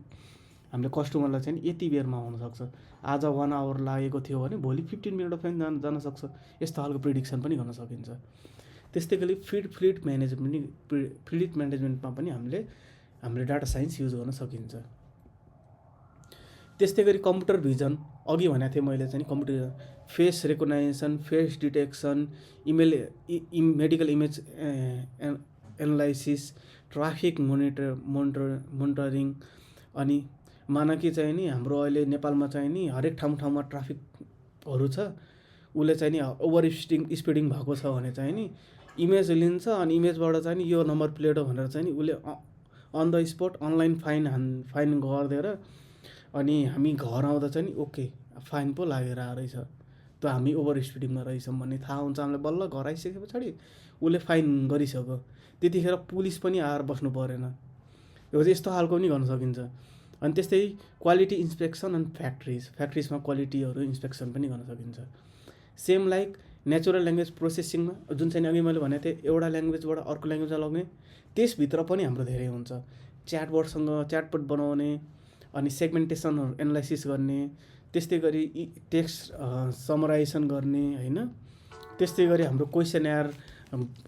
हामीले कस्टमरलाई चाहिँ यति बेरमा आउन सक्छ, आज 1 आवर लागेको थियो भने भोलि 15 मिनटमा पनि जान सक्छ, यस्तो खालको प्रिडिक्सन पनि गर्न सकिन्छ। त्यस्तै गरी फ्लिट म्यानेजमेन्टमा पनि हामीले डाटा साइन्स युज गर्न सकिन्छ। त्यस्तै गरी कम्प्युटर भिजन, अघि भनेको थिएँ मैले चाहिँ computer face recognition, face detection, medical image analysis, traffic monitoring. अनि मान कि चाहिँ नि हाम्रो अहिले नेपालमा चाहिँ नि हरेक ठाउँमा ट्राफिकहरू छ, उसले चाहिँ नि ओभर स्पिडिङ भएको छ भने चाहिँ नि इमेज लिन्छ, अनि इमेजबाट चाहिँ नि यो नम्बर प्लेट हो भनेर चाहिँ नि उसले on the spot online fine गरिदिएर अनि हामी घर आउँदा चाहिँ नि ओके फाइन पो लागेर रहेछ, त्यो हामी ओभर स्पिडिङमा रहेछौँ भन्ने थाहा हुन्छ हामीलाई। बल्ल घर आइसके पछाडि उसले फाइन गरिसक्यो, त्यतिखेर पुलिस पनि आएर बस्नु परेन। यो चाहिँ यस्तो खालको पनि गर्न सकिन्छ। अनि त्यस्तै क्वालिटी इन्स्पेक्सन एन्ड फ्याक्ट्रिजमा क्वालिटीहरू इन्स्पेक्सन पनि गर्न सकिन्छ। सेम लाइक नेचुरल ल्याङ्ग्वेज प्रोसेसिङमा जुन चाहिँ अघि मैले भनेको थिएँ एउटा ल्याङ्ग्वेजबाट अर्को ल्याङ्ग्वेजमा लग्ने, त्यसभित्र पनि हाम्रो धेरै हुन्छ। च्याटबोट बनाउने, अनि सेगमेन्टेसनहरू एनालाइसिस गर्ने, त्यस्तै गरी टेक्स्ट समराइजेसन गर्ने होइन, त्यस्तै गरी हाम्रो क्वेसनएयर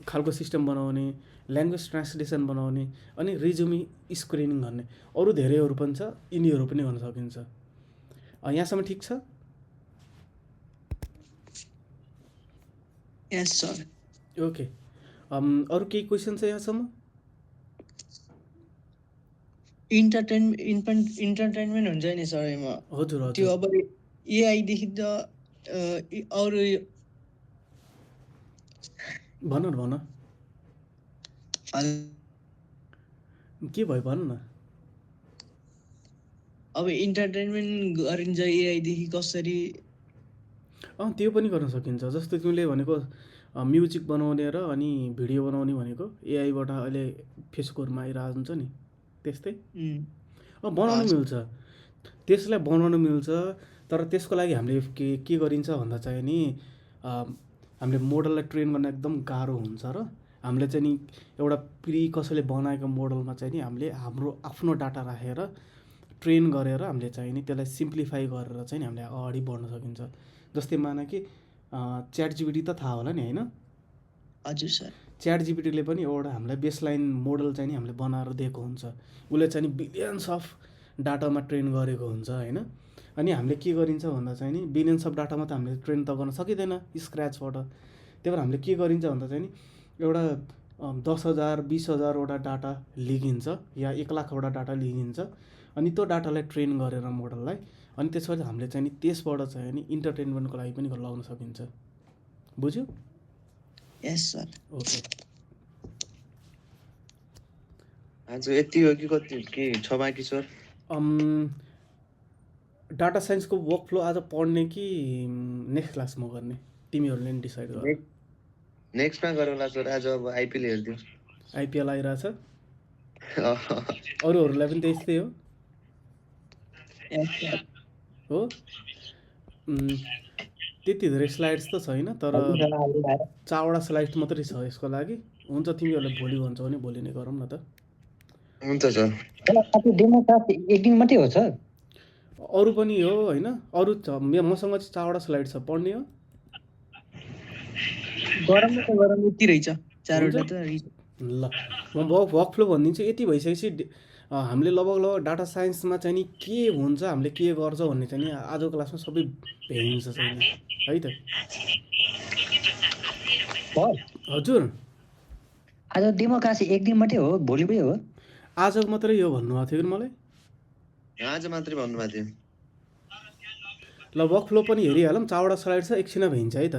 खालको सिस्टम बनाउने, ल्याङ्ग्वेज ट्रान्सलेसन बनाउने, अनि रिज्युमी स्क्रिनिङ गर्ने, अरू धेरैहरू पनि छ, यिनीहरू पनि गर्न सकिन्छ। यहाँसम्म ठिक छ? यस सर। ओके, अरू केही क्वेसन छ यहाँसम्म? इन्टरटेनमेन्ट हुन्छ नि सर यसमा। हजुर त्यो हजुर, अब एआईदेखि त अरू भन न के भयो भन न। अब इन्टरटेनमेन्ट गरिन्छ एआईदेखि कसरी? त्यो पनि गर्न सकिन्छ। जस्तो तिमीले भनेको म्युजिक बनाउने र अनि भिडियो बनाउने भनेको एआईबाट अहिले फेसबुकहरूमा आइरहेको हुन्छ नि, त्यस्तै बनाउनु मिल्छ। त्यसलाई बनाउनु मिल्छ, तर त्यसको लागि हामीले के गरिन्छ भन्दा चाहिँ नि हामीले मोडललाई ट्रेन गर्न एकदम गाह्रो हुन्छ र हामीले चाहिँ नि एउटा कसैले बनाएको मोडलमा चाहिँ नि हामीले हाम्रो आफ्नो डाटा राखेर ट्रेन गरेर हामीले चाहिँ नि त्यसलाई सिम्प्लिफाई गरेर चाहिँ नि हामीले अगाडि बढ्न सकिन्छ। जस्तै माना कि च्याट जिपिटी त थाहा होला नि होइन? हजुर सर। च्याट जिपिटीले पनि एउटा हामीलाई बेसलाइन मोडल चाहिँ नि हामीले बनाएर दिएको हुन्छ। उसले चाहिँ नि बिलियन्स अफ डाटामा ट्रेन गरेको हुन्छ होइन। अनि हामीले के गरिन्छ भन्दा चाहिँ नि बिलियन्स अफ डाटामा त हामीले ट्रेन त गर्न सकिँदैन स्क्रैचबाट। त्यही भएर हामीले के गरिन्छ भन्दा चाहिँ नि एउटा 10,000 20,000वटा डाटा लिगिन्छ या 1,00,000वटा डाटा लिगिन्छ, अनि त्यो डाटालाई ट्रेन गरेर मोडललाई, अनि त्यसपछि हामीले चाहिँ नि त्यसबाट चाहिँ नि इन्टरटेनमेन्टको लागि पनि लगाउन सकिन्छ। बुझ्यो? यस सर। ओके, आज यति हो कि कति के छ बाँकी सर? डाटा साइन्सको वर्कफ्लो आज पढ्ने कि नेक्स्ट क्लासमा गर्ने तिमीहरूले नि डिसाइड गर। नेक्स्टमा गरौँला सर। आज अब आइपिएल हेरिदिउँ। आइपिएल आइरहेछ, अरूहरूलाई पनि त्यस्तै हो। यस सर। हो त्यति धेरै स्लाइड्स त छैन, तर 4वटा स्लाइड मात्रै छ यसको लागि। हुन्छ, तिमीहरूले भोलि भन्छौ भने भोलि नै गरौँ न त। हुन्छ सर। डेमो क्लास एक दिन मात्रै हो सर? अरू पनि हो होइन, अरू मसँग चाहिँ 4वटा स्लाइड छ, पढ्ने हो। गरम त गरम यति रहेछ 4वटा त रहेछ। ल म वर्कफ्लो भनिदिन्छु। यति भइसकेपछि हामीले लगभग डाटा साइन्समा चाहिँ नि के हुन्छ, हामीले के गर्छौँ भन्ने चाहिँ नि आजको क्लासमा सबै भ्याइन्छ चाहिँ नि है त। हजुर, आज डेमो क्लास एक दिन मात्रै हो, भोलि पनि हो? आजको मात्रै हो भन्नुभएको थियो कि मलाई। आज मात्रै भन्नुभएको थियो। ल वर्कफ्लो पनि हेरिहालौँ। 4वटा स्लाइड छ, एकछिनमा भइन्छ है त।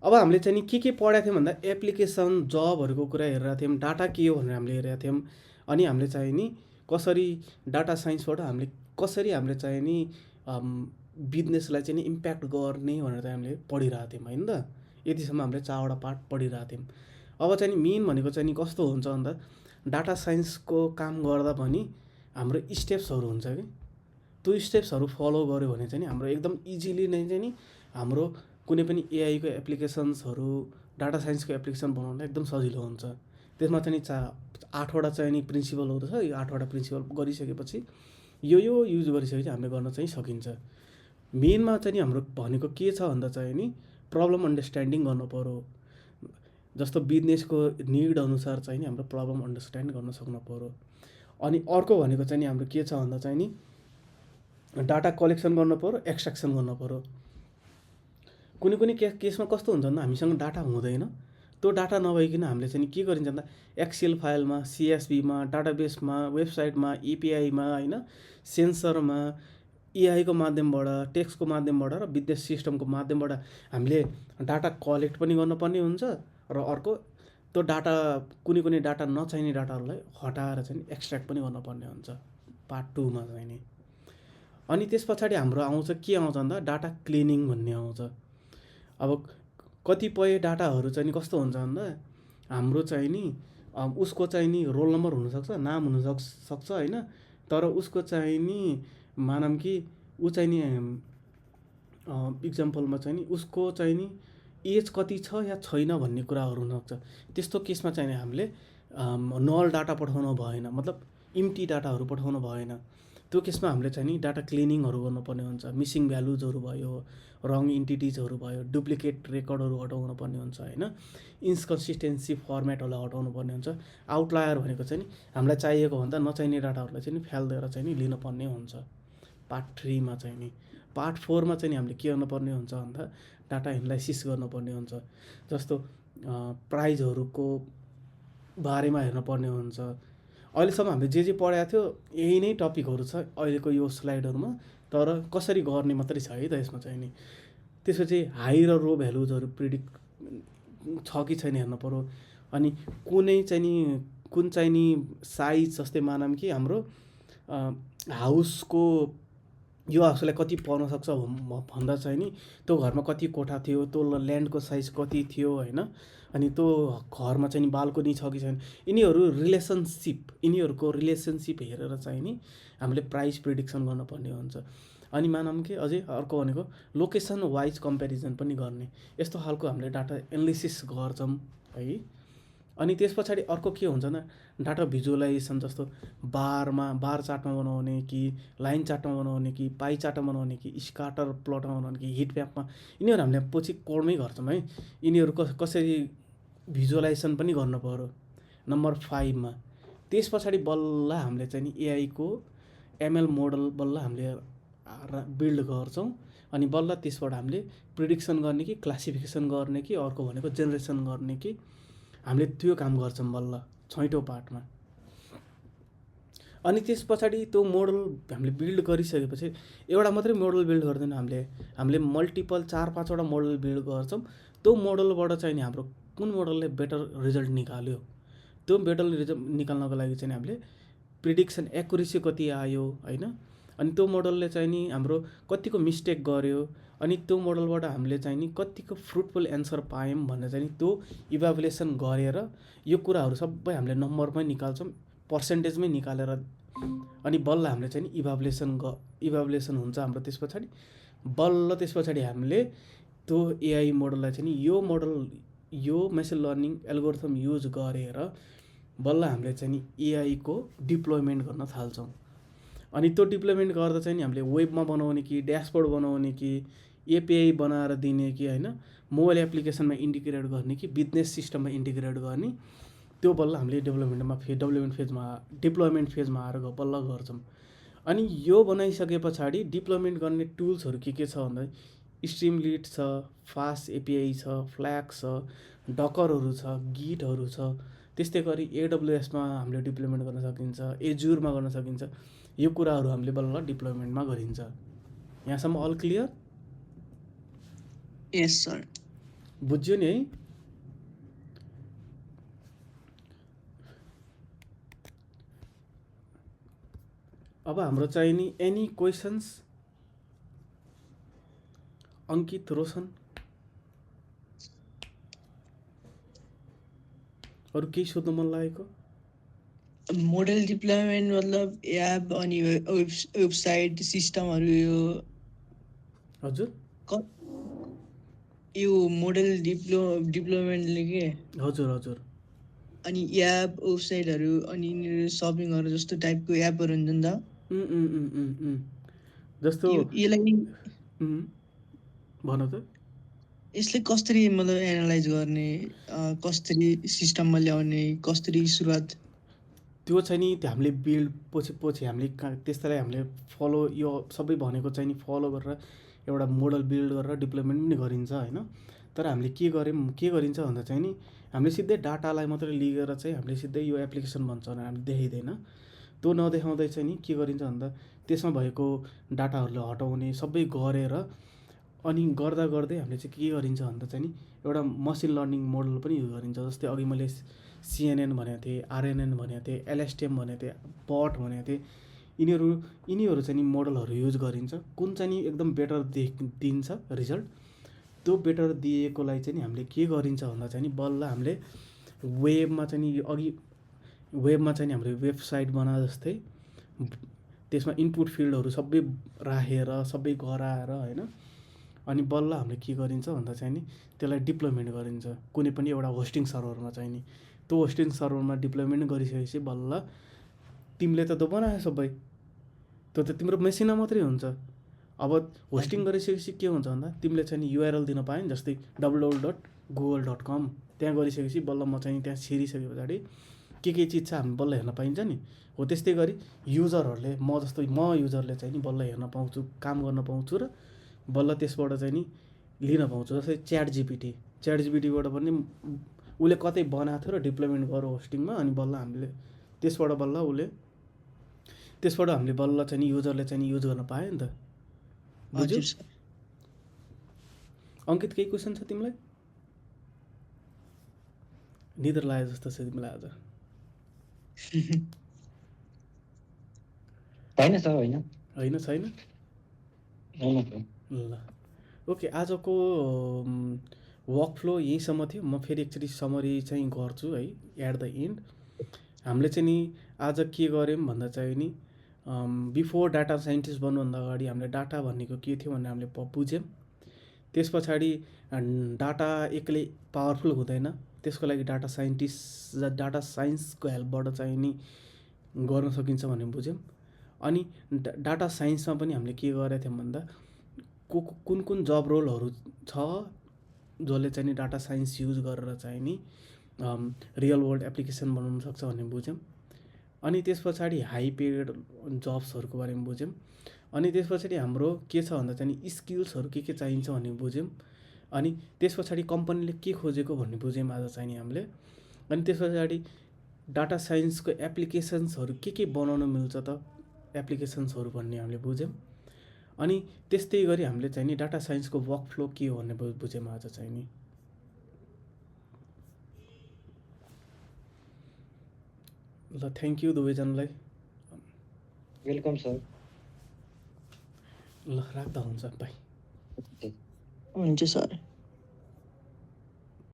अब हामीले चाहिँ नि के पढाएको थियौँ भन्दा एप्लिकेसन जबहरूको कुरा हेरेका थियौँ, डाटा के हो भनेर हामीले हेरेका थियौँ। अनि हामीले चाहिँ नि कसरी डाटा साइन्सबाट हामीले चाहिँ नि बिजनेसलाई चाहिँ नि इम्प्याक्ट गर्ने भनेर चाहिँ हामीले पढिरहेको थियौँ होइन त। यतिसम्म हामीले 4वटा पार्ट पढिरहेको थियौँ। अब चाहिँ नि मेन भनेको चाहिँ नि कस्तो हुन्छ भन्दा डाटा साइन्सको काम गर्दा पनि हाम्रो स्टेप्सहरू हुन्छ कि, त्यो स्टेप्सहरू फलो गऱ्यो भने चाहिँ नि हाम्रो एकदम इजिली नै चाहिँ नि हाम्रो कुनै पनि एआईको एप्लिकेसन्सहरू डाटा साइन्सको एप्लिकेसन बनाउन एकदम सजिलो हुन्छ। त्यसमा चाहिँ नि 8वटा चाहिँ नि प्रिन्सिपलहरू छ। यो 8वटा प्रिन्सिपल गरिसकेपछि यो युज गरिसकेपछि हामीले गर्न चाहिँ सकिन्छ। मेनमा चाहिँ नि हाम्रो भनेको के छ भन्दा चाहिँ नि प्रब्लम अन्डरस्ट्यान्डिङ गर्नु पऱ्यो। जस्तो बिजनेसको निड अनुसार चाहिँ नि हाम्रो प्रब्लम अन्डरस्ट्यान्ड गर्न सक्नु पऱ्यो। अनि अर्को भनेको चाहिँ नि हाम्रो के छ भन्दा चाहिँ नि डाटा कलेक्सन गर्नु पऱ्यो, एक्सट्र्याक्सन गर्नु पऱ्यो। कुनै केसमा कस्तो हुन्छ भन्दा हामीसँग डाटा हुँदैन, त्यो डाटा नभइकन हामीले चाहिँ के गरिन्छ भन्दा एक्सेल फाइलमा, सिएसभीमा, डाटाबेसमा, वेबसाइटमा, एपिआईमा होइन, सेन्सरमा, एआईको माध्यमबाट, टेक्स्टको माध्यमबाट र बिजनेस सिस्टमको माध्यमबाट हामीले डाटा कलेक्ट पनि गर्नुपर्ने हुन्छ। र अर्को त्यो डाटा कुनै डाटा नचाहिने डाटाहरूलाई हटाएर चाहिँ एक्सट्र्याक्ट पनि गर्नुपर्ने हुन्छ पार्ट 2मा चाहिँ नि। अनि त्यस पछाडि हाम्रो आउँछ के आउँछ भन्दा डाटा क्लिनिङ भन्ने आउँछ। अब कतिपय डाटाहरू चाहिँ नि कस्तो हुन्छ भन्दा हाम्रो चाहिँ नि उसको चाहिँ नि रोल नम्बर हुनसक्छ, नाम सक्छ होइन, तर उसको चाहिँ नि मानौँ कि ऊ चाहिँ नि इक्जाम्पलमा चाहिँ नि उसको चाहिँ नि एज कति छ या छैन भन्ने कुराहरू हुनसक्छ। त्यस्तो केसमा चाहिँ नि हामीले नल डाटा पठाउनु भएन, मतलब इम्टी डाटाहरू पठाउनु भएन। त्यो केसमा हामीले चाहिँ नि डाटा क्लिनिङहरू गर्नुपर्ने हुन्छ, मिसिङ भ्यालुजहरू भयो, रङ इन्टिटिजहरू भयो, डुप्लिकेट रेकर्डहरू हटाउनु पर्ने हुन्छ होइन, इन्कन्सिस्टेन्सी फर्मेटहरूलाई हटाउनु पर्ने हुन्छ। आउटलायर भनेको चाहिँ नि हामीलाई चाहिएको भन्दा नचाहिने डाटाहरूलाई चाहिँ नि फ्याल्देर चाहिँ नि लिनुपर्ने हुन्छ पार्ट 3 मा चाहिँ नि। पार्ट 4 मा चाहिँ नि हामीले के गर्नुपर्ने हुन्छ भन्दा डाटा एनालाइसिस गर्नुपर्ने हुन्छ। जस्तो प्राइजहरूको बारेमा हेर्नुपर्ने हुन्छ। अहिलेसम्म हामीले जे पढाएको थियो यही नै टपिकहरू छ अहिलेको यो स्लाइडहरूमा, तर कसरी गर्ने मात्रै छ है त यसमा चाहिँ नि। त्यसपछि हाई र लो भ्यालुजहरू प्रिडिक्ट छ कि छैन हेर्नु पऱ्यो। अनि कुन चाहिँ नि साइज, जस्तै मानौँ कि हाम्रो हाउसको यो हाउसलाई कति पर्न सक्छ भन्दा चाहिँ नि त्यो घरमा कति कोठा थियो, त्यो ल्यान्डको साइज कति थियो होइन, अनि त्यो घरमा चाहिँ नि बाल्कनी छ कि छैन, यिनीहरूको रिलेसनसिप हेरेर चाहिँ नि हामीले प्राइस प्रिडिक्सन गर्नुपर्ने हुन्छ। अनि मानौँ कि अझै अर्को भनेको लोकेसन वाइज कम्पेरिजन पनि गर्ने, यस्तो खालको हामीले डाटा एनालिसिस गर्छौँ है। अनि त्यस पछाडि अर्को के हुन्छ न, डाटा भिजुअलाइजेसन, जस्तो बार चार्टमा बनाउने कि लाइन चार्टमा बनाउने कि पाई चार्टमा बनाउने कि स्काटर प्लटमा बनाउने कि हिट म्यापमा, यिनीहरू हामीले पछि कोडमै गर्छौँ है। यिनीहरू कसरी भिजुअलाइजेसन पनि गर्नु पर्यो नम्बर 5 मा। त्यस पछाडि बल्ल हामीले चाहिँ नि एआईको एमएल मोडल बल्ल हामीले बिल्ड गर्छौँ। अनि बल्ल त्यसबाट हामीले प्रिडिक्सन गर्ने कि क्लासिफिकेसन गर्ने कि अर्को भनेको जेनेरेसन गर्ने कि हामीले त्यो काम गर्छौँ बल्ल 6औँ पार्टमा। अनि त्यस पछाडि त्यो मोडल हामीले बिल्ड गरिसकेपछि एउटा मात्रै मोडल बिल्ड गर्दैन, हामीले मल्टिपल 4-5वटा मोडल बिल्ड गर्छौँ। त्यो मोडलबाट चाहिँ नि हाम्रो कुन मोडलले बेटर रिजल्ट निकाल्यो, त्यो बेटर रिजल्ट निकाल्नको लागि चाहिँ हामीले प्रिडिक्सन एक्युरेसी कति आयो होइन, अनि त्यो मोडलले चाहिँ नि हाम्रो कतिको मिस्टेक गर्यो, अनि त्यो मोडलबाट हामीले चाहिँ नि कतिको फ्रुटफुल एन्सर पायौँ भनेर चाहिँ नि त्यो इभ्यालुएसन गरेर यो कुराहरू सबै हामीले नम्बरमै निकाल्छौँ, पर्सेन्टेजमै निकालेर अनि बल्ल हामीले चाहिँ नि इभ्यालुएसन हुन्छ हाम्रो। त्यस पछाडि हामीले त्यो एआई मोडललाई चाहिँ नि यो मेसिन लर्निङ एल्गोरिथम युज गरेर बल्ल हामीले चाहिँ नि एआईको डिप्लोयमेन्ट गर्न थाल्छौँ। अनि त्यो डिप्लोयमेन्ट गर्दा चाहिँ नि हामीले वेबमा बनाउने कि ड्यासबोर्ड बनाउने कि एपिआई बनाएर दिने कि होइन, मोबाइल एप्लिकेसनमा इन्टिग्रेट गर्ने कि बिजनेस सिस्टममा इन्टिग्रेट गर्ने, त्यो बल्ल हामीले डिप्लोयमेन्ट फेजमा आएर बल्ल गर्छौँ। अनि यो बनाइसके पछाडि डिप्लोयमेन्ट गर्ने टुल्सहरू के छ भन्दा स्ट्रिमलिट छ, फास्ट एपिआई छ, फ्ल्याक्स छ, डकरहरू छ, गिटहरू छ। त्यस्तै गरी एडब्लुएसमा हामीले डिप्लोयमेन्ट गर्न सकिन्छ, एजुरमा गर्न सकिन्छ। यो कुराहरू हामीले बल्ल डिप्लोयमेन्टमा गरिन्छ। यहाँसम्म अल क्लियर? यस सर। बुझ्यो नि है? अब हाम्रो चाहिँ नि एनी क्वेसन्स? अंकित, रोशन, अरू केही सोध्नु मन लागेको? मोडल डिप्लोयमेन्ट मतलब एप अनि वेबसाइट सिस्टमहरू हजुर यो मोडल डिप्लोयमेन्टले के हजुर अनि एप वेबसाइटहरू अनि सपिङहरू जस्तो टाइपको एपहरू हुन्छ नि त। जस्तो यसलाई भन त, यसले कसरी मतलब एनालाइज गर्ने, कसरी सिस्टममा ल्याउने, कसरी सुरुवात? त्यो चाहिँ नि हामीले बिल्ड पछि हामीले त्यसलाई हामीले फलो, यो सबै भनेको चाहिँ नि फलो गरेर एउटा मोडल बिल्ड गरेर डिप्लोयमेन्ट पनि गरिन्छ होइन। तर हामीले के गरिन्छ भन्दा चाहिँ नि हामीले सिधै डाटालाई मात्रै लिएर चाहिँ हामीले सिधै यो एप्लिकेसन भन्छ भनेर हामीले देखाइँदैन। त्यो नदेखाउँदै चाहिँ नि के गरिन्छ भन्दा त्यसमा भएको डाटाहरूलाई हटाउने सबै गरेर अनि गर्दै हामीले चाहिँ के गरिन्छ भन्दा चाहिँ नि एउटा मसिन लर्निङ मोडल पनि युज गरिन्छ। जस्तै अघि मैले CNN भनेको थिएँ, RNN भनेको थिएँ, LSTM भनेको थिएँ, बट भनेको थिएँ। यिनीहरू चाहिँ नि मोडलहरू युज गरिन्छ। कुन चाहिँ नि एकदम बेटर दिन्छ रिजल्ट, त्यो बेटर दिएकोलाई चाहिँ नि हामीले के गरिन्छ भन्दा चाहिँ नि बल्ल हामीले वेबमा चाहिँ नि अघि वेबमा चाहिँ नि हाम्रो वेबसाइट बना जस्तै त्यसमा इनपुट फिल्डहरू सबै राखेर सबै गराएर होइन अनि बल्ल हामीले के गरिन्छ भन्दा चाहिँ नि त्यसलाई डिप्लोयमेन्ट गरिन्छ कुनै पनि एउटा होस्टिङ सर्भरमा चाहिँ नि त्यो होस्टिङ सर्भरमा डिप्लोयमेन्ट गरिसकेपछि बल्ल तिमीले त बनायो सबै त्यो त तिम्रो मेसिनमा मात्रै हुन्छ। अब होस्टिङ गरिसकेपछि के हुन्छ भन्दा तिमीले चाहिँ नि युआरएल दिन पायो नि, जस्तै www.google.com त्यहाँ गरिसकेपछि बल्ल म चाहिँ त्यहाँ छिरिसके पछाडि के चिज छ हामी बल्ल हेर्न पाइन्छ नि। हो त्यस्तै गरी युजरहरूले म युजरले चाहिँ नि बल्ल हेर्न पाउँछु, काम गर्न पाउँछु र बल्ल त्यसबाट चाहिँ नि लिन पाउँछु। जस्तै च्याट जिपिटीबाट पनि उसले कतै बनाएको थियो र डिप्लोयमेन्ट गऱ्यो होस्टिङमा अनि बल्ल हामीले त्यसबाट हामीले बल्ल चाहिँ नि युजरले चाहिँ नि युज गर्न पायो नि त। बुझ्यौ? हजुर सर। अङ्कित केही क्वेसन छ तिमीलाई? निद्रा लाग्यो जस्तो छ तिमीलाई आज। होइन सर, होइन होइन छैन? होइन सर। ल ओके, आजको वर्क फ्लो यहीँसम्म थियो। म फेरि एकचोटि समरी चाहिँ गर्छु है एट द एन्ड। हामीले चाहिँ नि आज के गऱ्यौँ भन्दा चाहिँ नि बिफोर डाटा साइन्टिस्ट बन्नुभन्दा अगाडि हामीले डाटा भनेको के थियो भनेर हामीले बुझ्यौँ। त्यस पछाडि डाटा एक्लै पावरफुल हुँदैन, त्यसको लागि डाटा साइन्सको हेल्पबाट चाहिँ नि गर्न सकिन्छ भन्ने बुझ्यौँ। अनि डाटा साइन्समा पनि हामीले के गरेका थियौँ भन्दा कुन जब रोलहरू छ जसले चाहिँ नि डाटा साइन्स युज गरेर चाहिँ नि रियल वर्ल्ड एप्लिकेसन बनाउन सक्छ भन्ने बुझ्यौँ। अनि त्यस पछाडि हाई पेड जब्सहरूको बारेमा बुझ्यौँ। अनि त्यस पछाडि हाम्रो के छ भन्दा चाहिँ नि स्किल्सहरू के चाहिन्छ भन्ने बुझ्यौँ। अनि त्यस पछाडि कम्पनीले के खोजेको भन्ने बुझ्यौँ आज चाहिँ नि हामीले। अनि त्यस पछाडि डाटा साइन्सको एप्लिकेसन्सहरू के बनाउन मिल्छ त एप्लिकेसन्सहरू भन्ने हामीले बुझ्यौँ। अनि त्यस्तै गरी हामीले चाहिँ नि डाटा साइन्सको वर्क फ्लो के हो भन्ने बुझ्यौँ आज चाहिँ नि। ल थ्याङ्क यू दुवैजनालाई। Welcome sir. ल राख्दा हुन्छ, बाई। हुन्छ सर।